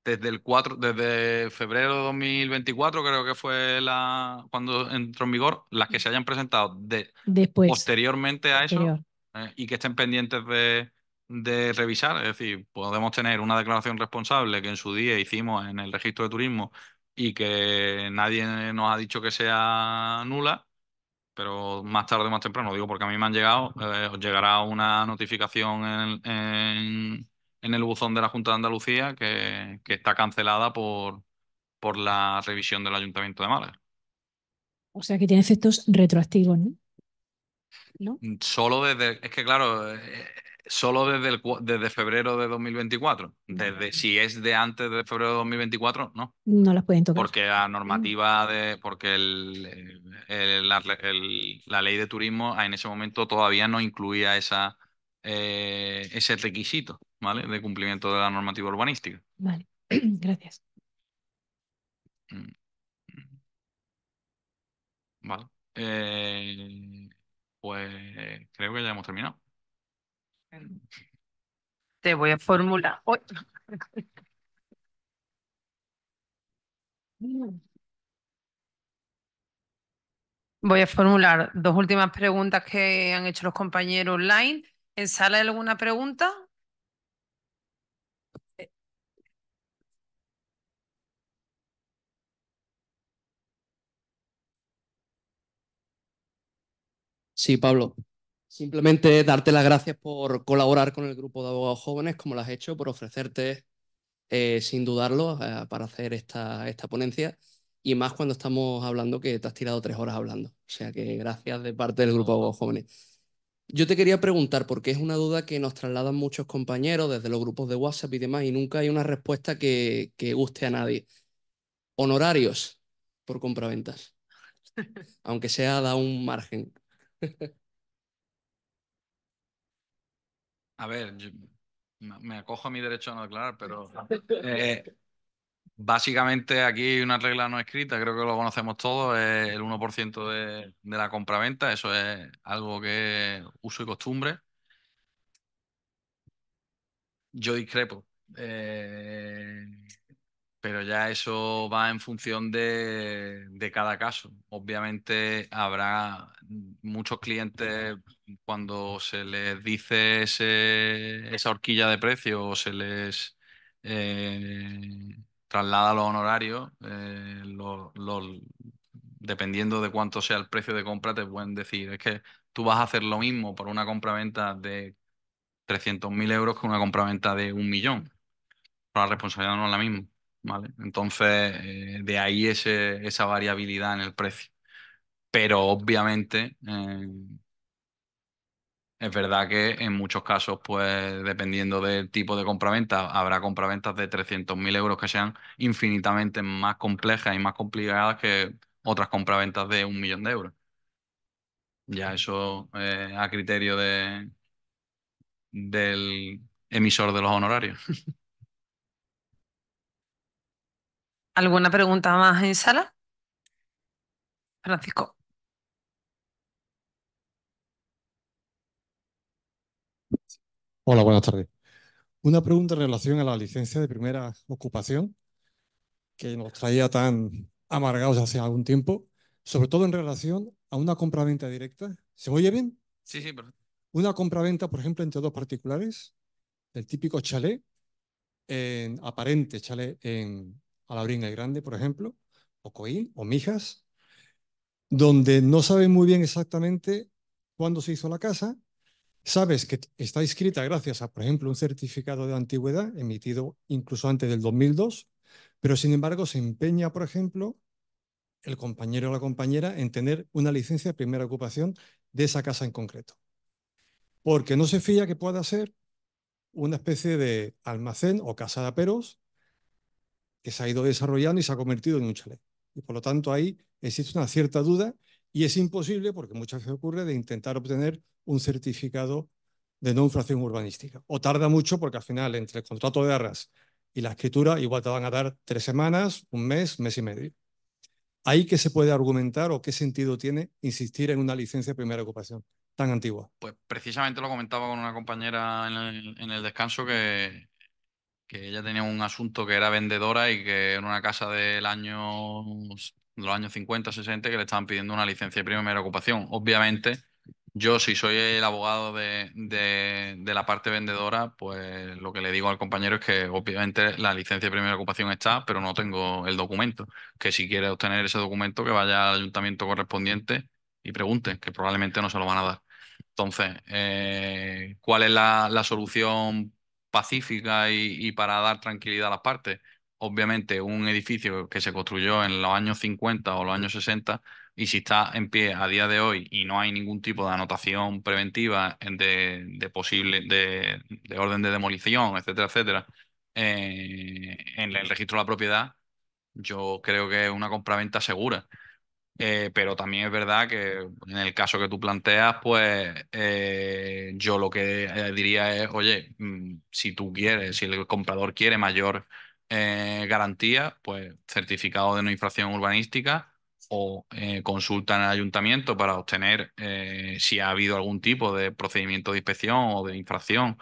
Desde febrero de 2024, creo que fue cuando entró en vigor, las que se hayan presentado Después, posteriormente a eso, posterior. y que estén pendientes de revisar. Es decir, podemos tener una declaración responsable que en su día hicimos en el registro de turismo y que nadie nos ha dicho que sea nula, pero más tarde o más temprano, digo porque a mí me han llegado, os llegará una notificación en el buzón de la Junta de Andalucía que está cancelada por la revisión del Ayuntamiento de Málaga. O sea que tiene efectos retroactivos, ¿no? ¿No? Es que claro, solo desde febrero de 2024. Si es de antes de febrero de 2024, no. No las pueden tocar. Porque la normativa porque la ley de turismo en ese momento todavía no incluía ese requisito, ¿vale? De cumplimiento de la normativa urbanística. Vale, gracias. Mm, Vale. Eh, pues creo que ya hemos terminado. Te voy a formular. Uy. Voy a formular dos últimas preguntas que han hecho los compañeros online. ¿En sala hay alguna pregunta? Sí, Pablo. Simplemente darte las gracias por colaborar con el grupo de abogados jóvenes, como lo has hecho, por ofrecerte, sin dudarlo, para hacer esta ponencia. Y más cuando estamos hablando que te has tirado 3 horas hablando. O sea que gracias de parte del grupo de abogados jóvenes. Yo te quería preguntar, porque es una duda que nos trasladan muchos compañeros desde los grupos de WhatsApp y demás, y nunca hay una respuesta que guste a nadie. Honorarios por compraventas, aunque sea da un margen. A ver, me acojo a mi derecho a no declarar, pero básicamente aquí hay una regla no escrita, creo que lo conocemos todos, es el 1% de la compraventa. Eso es algo que es uso y costumbre. Yo discrepo. Eh, pero ya eso va en función de cada caso. Obviamente habrá muchos clientes cuando se les dice esa horquilla de precio o se les traslada los honorarios, dependiendo de cuánto sea el precio de compra, te pueden decir, es que tú vas a hacer lo mismo por una compraventa de 300.000 euros que una compraventa de 1 millón. Pero la responsabilidad no es la misma, ¿vale? Entonces, de ahí esa variabilidad en el precio. Pero obviamente, es verdad que en muchos casos, pues dependiendo del tipo de compraventa, habrá compraventas de 300.000 euros que sean infinitamente más complejas y más complicadas que otras compraventas de 1 millón de euros. Ya eso a criterio del emisor de los honorarios. ¿Alguna pregunta más en sala? Francisco. Hola, buenas tardes. Una pregunta en relación a la licencia de primera ocupación que nos traía tan amargados hace algún tiempo, sobre todo en relación a una compraventa directa. ¿Se me oye bien? Sí, sí, perfecto. Una compraventa, por ejemplo, entre dos particulares, el típico chalet, aparente chalet en Alaurín el Grande, por ejemplo, o Coín, o Mijas, donde no saben muy bien exactamente cuándo se hizo la casa. Sabes que está inscrita gracias a, por ejemplo, un certificado de antigüedad emitido incluso antes del 2002, pero sin embargo se empeña, por ejemplo, el compañero o la compañera en tener una licencia de primera ocupación de esa casa en concreto, porque no se fía que pueda ser una especie de almacén o casa de aperos que se ha ido desarrollando y se ha convertido en un chalet. Y por lo tanto ahí existe una cierta duda y es imposible, porque muchas veces ocurre, de intentar obtener un certificado de no infracción urbanística. O tarda mucho porque al final entre el contrato de arras y la escritura igual te van a dar 3 semanas, un mes, mes y medio. ¿Ahí qué se puede argumentar o qué sentido tiene insistir en una licencia de primera ocupación tan antigua? Pues precisamente lo comentaba con una compañera en el descanso que ella tenía un asunto que era vendedora y que era una casa de los años 50, 60 que le estaban pidiendo una licencia de primera ocupación. Obviamente, yo si soy el abogado de la parte vendedora, pues lo que le digo al compañero es que obviamente la licencia de primera ocupación está, pero no tengo el documento. Que si quiere obtener ese documento, que vaya al ayuntamiento correspondiente y pregunte, que probablemente no se lo van a dar. Entonces, ¿cuál es la solución pacífica y para dar tranquilidad a las partes? Obviamente, un edificio que se construyó en los años 50 o los años 60 y si está en pie a día de hoy y no hay ningún tipo de anotación preventiva de orden de demolición, etcétera, etcétera, en el registro de la propiedad, yo creo que es una compraventa segura. Pero también es verdad que en el caso que tú planteas, pues yo lo que diría es, oye, si tú quieres, si el comprador quiere mayor garantía, pues certificado de no infracción urbanística o consulta en el ayuntamiento para obtener si ha habido algún tipo de procedimiento de inspección o de infracción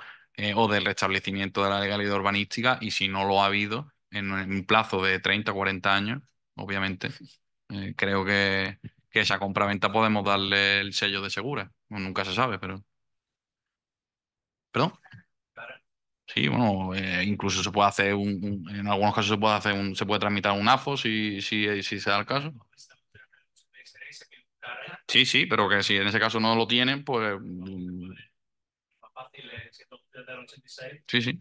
o del restablecimiento de la legalidad urbanística y si no lo ha habido en un plazo de 30 o 40 años, obviamente. Creo que esa compraventa podemos darle el sello de segura. Nunca se sabe, pero. ¿Perdón? Sí, bueno, incluso se puede hacer en algunos casos se puede hacer se puede tramitar un AFO si se da el caso. Sí, sí, pero que si en ese caso no lo tienen, pues. Sí, sí.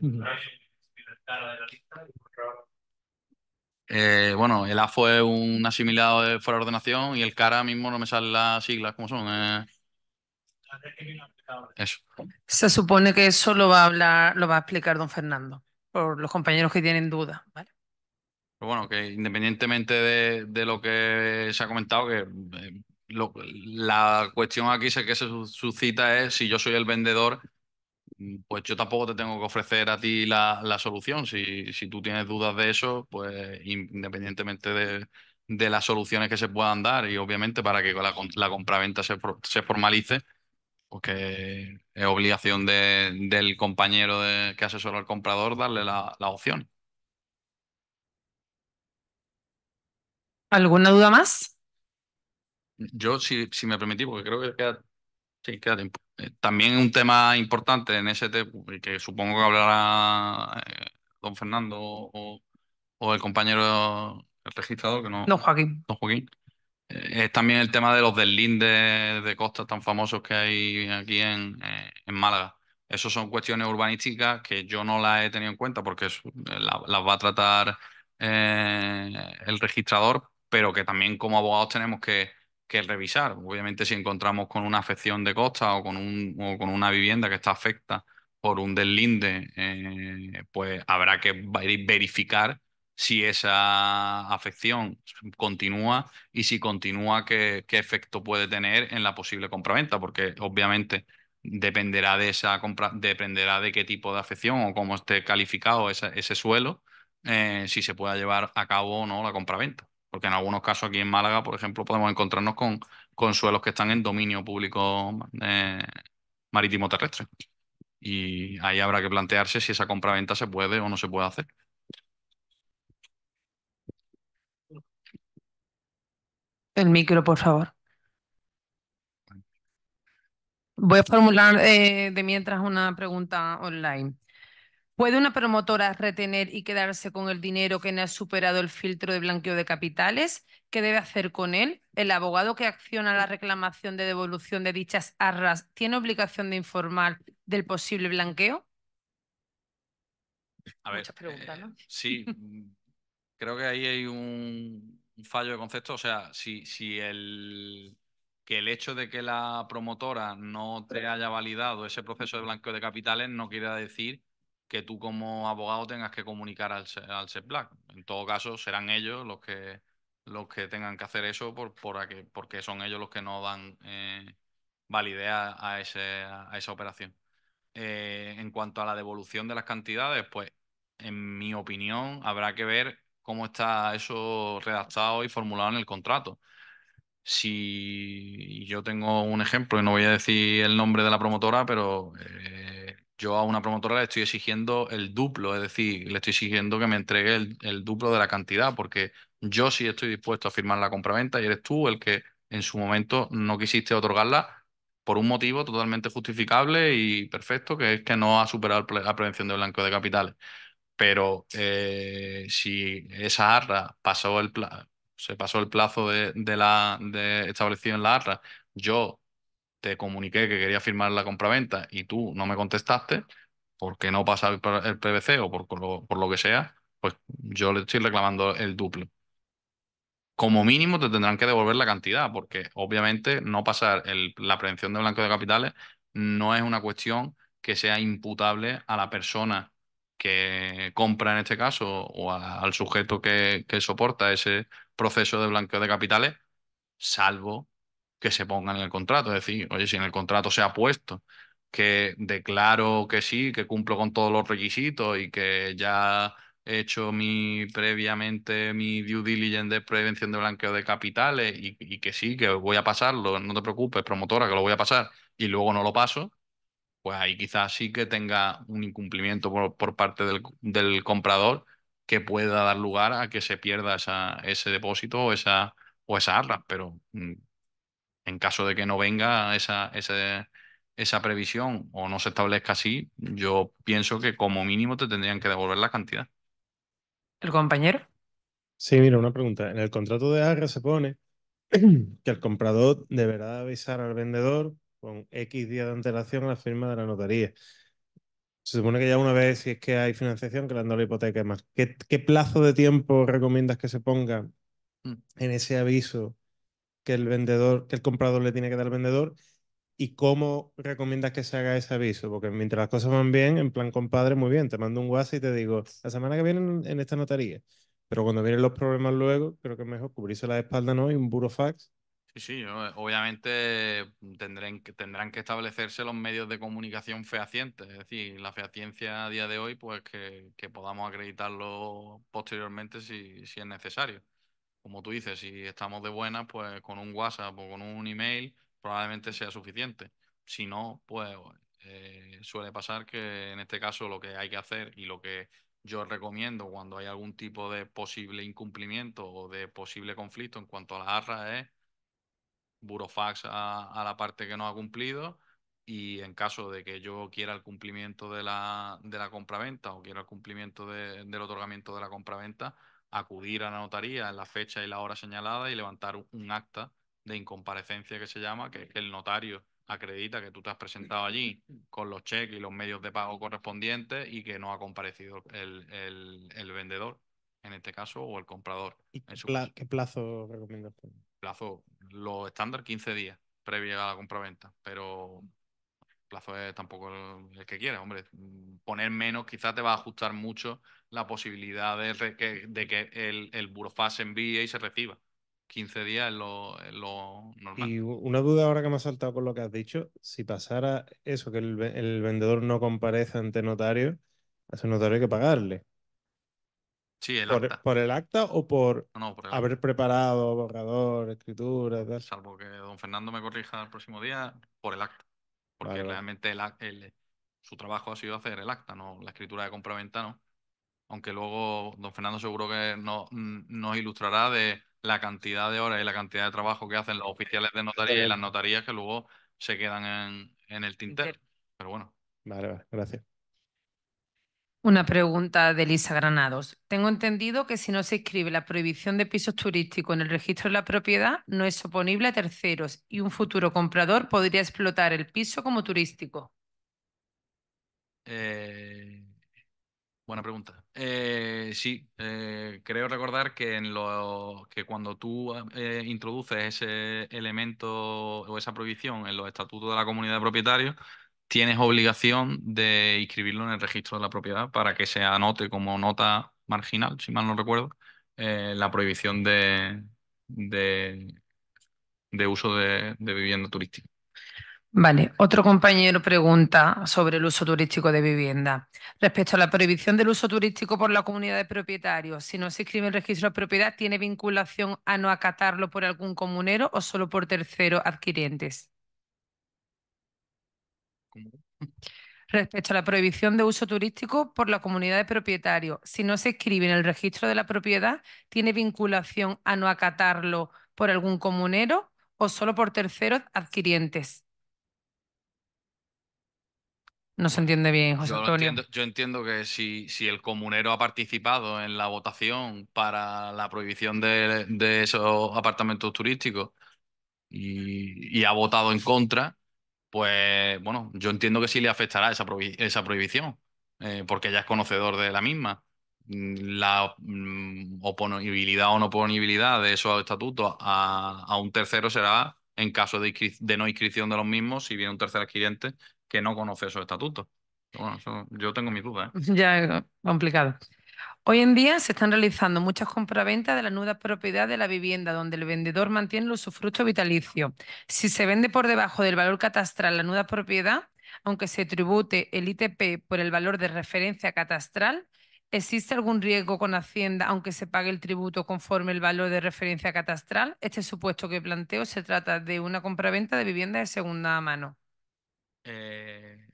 Bueno, el AFO es un asimilado de fuera de ordenación y el CARA mismo no me salen las siglas, ¿cómo son? Eso. Se supone que eso lo va a hablar, lo va a explicar don Fernando, por los compañeros que tienen dudas, ¿vale? Pero bueno, que independientemente de lo que se ha comentado, que la cuestión aquí que se suscita es si yo soy el vendedor, pues yo tampoco te tengo que ofrecer a ti la solución. Si tú tienes dudas de eso, pues independientemente de las soluciones que se puedan dar y obviamente para que la compraventa se formalice, porque es obligación del compañero que asesora al comprador darle la opción. ¿Alguna duda más? Yo, si me permitís, porque creo que sí, queda tiempo. También un tema importante en ese tema, que supongo que hablará don Fernando o el compañero, el registrador, que no, Don Joaquín. don Joaquín, es también el tema de los deslindes de costas tan famosos que hay aquí en Málaga. Esos son cuestiones urbanísticas que yo no las he tenido en cuenta porque las va a tratar el registrador, pero que también como abogados tenemos que revisar. Obviamente, si encontramos con una afección de costa o con una vivienda que está afecta por un deslinde, pues habrá que verificar si esa afección continúa y si continúa, qué efecto puede tener en la posible compraventa, porque obviamente dependerá de esa compra, dependerá de qué tipo de afección o cómo esté calificado ese suelo, si se pueda llevar a cabo o no la compraventa. Porque en algunos casos aquí en Málaga, por ejemplo, podemos encontrarnos con suelos que están en dominio público marítimo terrestre. Y ahí habrá que plantearse si esa compraventa se puede o no se puede hacer. El micro, por favor. Voy a formular de mientras una pregunta online. ¿Puede una promotora retener y quedarse con el dinero que no ha superado el filtro de blanqueo de capitales? ¿Qué debe hacer con él? ¿El abogado que acciona la reclamación de devolución de dichas arras tiene obligación de informar del posible blanqueo? A ver, Muchas preguntas, ¿no? sí, creo que ahí hay un fallo de concepto. O sea, si que el hecho de que la promotora no te haya validado ese proceso de blanqueo de capitales no quiere decir que tú como abogado tengas que comunicar al SEPLAC. En todo caso, serán ellos los que tengan que hacer eso porque son ellos los que no dan validez a esa operación. En cuanto a la devolución de las cantidades, pues en mi opinión habrá que ver cómo está eso redactado y formulado en el contrato. Si yo tengo un ejemplo, y no voy a decir el nombre de la promotora, pero yo a una promotora le estoy exigiendo el duplo, es decir, le estoy exigiendo que me entregue el duplo de la cantidad, porque yo sí estoy dispuesto a firmar la compraventa y eres tú el que en su momento no quisiste otorgarla por un motivo totalmente justificable y perfecto, que es que no ha superado la prevención de blanqueo de capitales. Pero si esa arra se pasó el plazo de establecido en la arra, yo te comuniqué que quería firmar la compraventa y tú no me contestaste porque no pasa el PVC o por lo que sea, pues yo le estoy reclamando el duplo. Como mínimo te tendrán que devolver la cantidad, porque obviamente no pasar la prevención de blanqueo de capitales no es una cuestión que sea imputable a la persona que compra en este caso o al sujeto que soporta ese proceso de blanqueo de capitales, salvo que se ponga en el contrato. Es decir, oye, si en el contrato se ha puesto que declaro que sí, que cumplo con todos los requisitos y que ya he hecho previamente mi due diligence de prevención de blanqueo de capitales y que sí, que voy a pasarlo, no te preocupes, promotora, que lo voy a pasar y luego no lo paso, pues ahí quizás sí que tenga un incumplimiento por parte del comprador que pueda dar lugar a que se pierda ese depósito o esa arra, pero en caso de que no venga esa previsión o no se establezca así, yo pienso que como mínimo te tendrían que devolver la cantidad. ¿El compañero? Sí, mira, una pregunta. En el contrato de arra se pone que el comprador deberá avisar al vendedor con X días de antelación a la firma de la notaría. Se supone que ya una vez, si es que hay financiación, que le han dado la hipoteca y demás. ¿Qué plazo de tiempo recomiendas que se ponga Mm. en ese aviso que el comprador le tiene que dar al vendedor? ¿Y cómo recomiendas que se haga ese aviso? Porque mientras las cosas van bien, en plan compadre, muy bien, te mando un WhatsApp y te digo, la semana que viene en esta notaría. Pero cuando vienen los problemas luego, creo que es mejor cubrirse la espalda, ¿no? Y un burofax. Sí, sí, obviamente tendrán que establecerse los medios de comunicación fehacientes, es decir, la fehaciencia a día de hoy, pues que podamos acreditarlo posteriormente si es necesario. Como tú dices, si estamos de buenas, pues con un WhatsApp o con un email probablemente sea suficiente. Si no, pues suele pasar que en este caso lo que hay que hacer y lo que yo recomiendo cuando hay algún tipo de posible incumplimiento o de posible conflicto en cuanto a las arras es burofax a la parte que no ha cumplido y en caso de que yo quiera el cumplimiento de la compraventa o quiera el cumplimiento del otorgamiento de la compraventa, acudir a la notaría en la fecha y la hora señalada y levantar un acta de incomparecencia que se llama, que es que el notario acredita que tú te has presentado allí con los cheques y los medios de pago correspondientes y que no ha comparecido el vendedor, en este caso, o el comprador, ¿Y en su caso. qué plazo recomiendas? Plazo, lo estándar 15 días previo a la compraventa, pero plazo es tampoco el que quieras, hombre. Poner menos quizás te va a ajustar mucho la posibilidad de que el burofax se envíe y se reciba. 15 días es lo normal. Y una duda ahora que me ha saltado con lo que has dicho, si pasara eso, que el vendedor no comparece ante notario, a ese notario hay que pagarle. Sí, el acta. ¿Por el acta o por No, por el haber preparado borrador, escritura, tal? salvo que don Fernando me corrija el próximo día, por el acta. Porque Vale, vale. realmente su trabajo ha sido hacer el acta, no la escritura de compraventa, no. Aunque luego don Fernando seguro que nos ilustrará de la cantidad de horas y la cantidad de trabajo que hacen los oficiales de notaría y bien. las notarías que luego se quedan en el tintero. Pero bueno. Vale, vale, gracias. Una pregunta de Elisa Granados. Tengo entendido que si no se inscribe la prohibición de pisos turísticos en el registro de la propiedad, no es oponible a terceros y un futuro comprador podría explotar el piso como turístico. Buena pregunta. Sí, creo recordar que que cuando tú introduces ese elemento o esa prohibición en los estatutos de la comunidad de propietarios, tienes obligación de inscribirlo en el registro de la propiedad para que se anote como nota marginal, si mal no recuerdo, la prohibición de, de uso de vivienda turística. Vale, otro compañero pregunta sobre el uso turístico de vivienda. Respecto a la prohibición del uso turístico por la comunidad de propietarios, si no se inscribe en el registro de propiedad, ¿tiene vinculación a no acatarlo por algún comunero o solo por terceros adquirientes? Respecto a la prohibición de uso turístico por la comunidad de propietarios, si no se inscribe en el registro de la propiedad, ¿tiene vinculación a no acatarlo por algún comunero o solo por terceros adquirientes? No se entiende bien, José Antonio. Yo entiendo que si el comunero ha participado en la votación para la prohibición de esos apartamentos turísticos y ha votado en contra, pues bueno, yo entiendo que sí le afectará esa prohibición, porque ya es conocedor de la misma. La oponibilidad o no oponibilidad de esos estatutos a un tercero será en caso de no inscripción de los mismos, si viene un tercer adquiriente que no conoce esos estatutos. Pero bueno, yo tengo mis dudas, ¿eh? Ya es complicado. Hoy en día se están realizando muchas compraventas de la nuda propiedad de la vivienda, donde el vendedor mantiene el usufructo vitalicio. Si se vende por debajo del valor catastral la nuda propiedad, aunque se tribute el ITP por el valor de referencia catastral, ¿existe algún riesgo con Hacienda aunque se pague el tributo conforme el valor de referencia catastral? Este supuesto que planteo se trata de una compraventa de vivienda de segunda mano. Eh,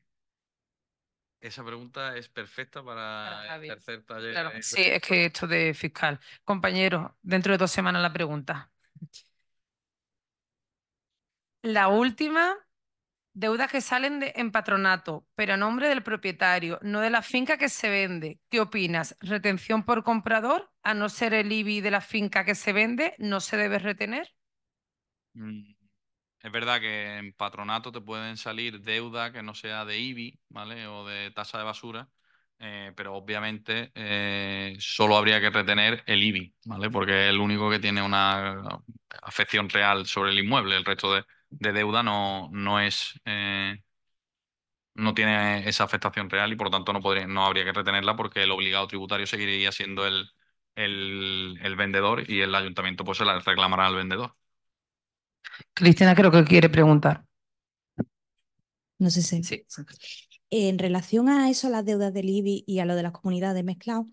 Esa pregunta es perfecta para el tercer taller. Claro, sí, es que esto de fiscal. Compañero, dentro de 2 semanas la pregunta. La última, deudas que salen en patronato, pero a nombre del propietario, no de la finca que se vende. ¿Qué opinas? ¿Retención por comprador? A no ser el IBI de la finca que se vende, ¿no se debe retener? Mm, Es verdad que en patronato te pueden salir deuda que no sea de IBI, ¿vale? O de tasa de basura, pero obviamente solo habría que retener el IBI, ¿vale? Porque es el único que tiene una afección real sobre el inmueble. El resto de deuda no tiene esa afectación real y por lo tanto no habría que retenerla porque el obligado tributario seguiría siendo el vendedor y el ayuntamiento pues se la reclamará al vendedor. Cristina creo que quiere preguntar. No sé si. Sí. En relación a eso, las deudas del IBI y a lo de las comunidades mezcladas,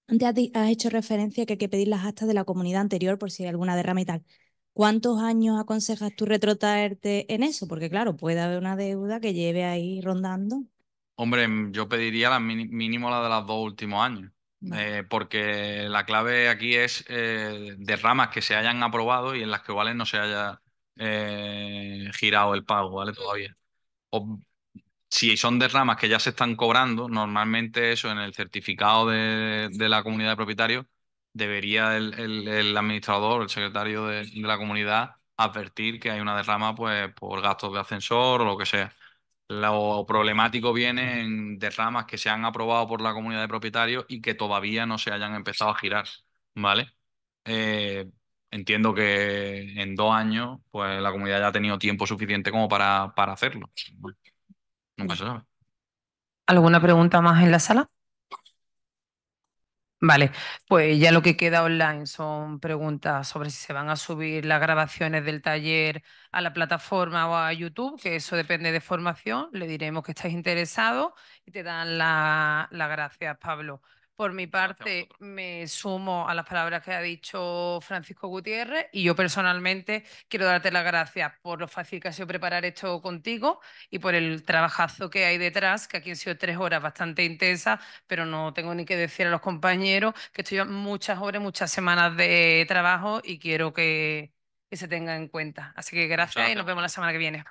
antes has hecho referencia que hay que pedir las actas de la comunidad anterior por si hay alguna derrama y tal. ¿Cuántos años aconsejas tú retrotraerte en eso? Porque claro, puede haber una deuda que lleve ahí rondando. Hombre, yo pediría mínimo la de los 2 últimos años, Vale. porque la clave aquí es de ramas que se hayan aprobado y en las que ¿vale? No se haya girado el pago, ¿vale? Todavía. O, si son derramas que ya se están cobrando, normalmente eso en el certificado de la comunidad de propietarios debería el administrador, el secretario de la comunidad advertir que hay una derrama pues por gastos de ascensor o lo que sea. Lo problemático viene en derramas que se han aprobado por la comunidad de propietarios y que todavía no se hayan empezado a girar, ¿vale? Eh, Entiendo que en 2 años pues la comunidad ya ha tenido tiempo suficiente como para hacerlo. Nunca se sabe. ¿Alguna pregunta más en la sala? Vale, pues ya lo que queda online son preguntas sobre si se van a subir las grabaciones del taller a la plataforma o a YouTube, que eso depende de formación. Le diremos que estáis interesados y te dan las gracias, Pablo. Por mi parte, me sumo a las palabras que ha dicho Francisco Gutiérrez y yo personalmente quiero darte las gracias por lo fácil que ha sido preparar esto contigo y por el trabajazo que hay detrás, que aquí han sido 3 horas bastante intensas, pero no tengo ni que decir a los compañeros que estoy muchas horas, muchas semanas de trabajo y quiero que se tenga en cuenta. Así que gracias y nos vemos la semana que viene.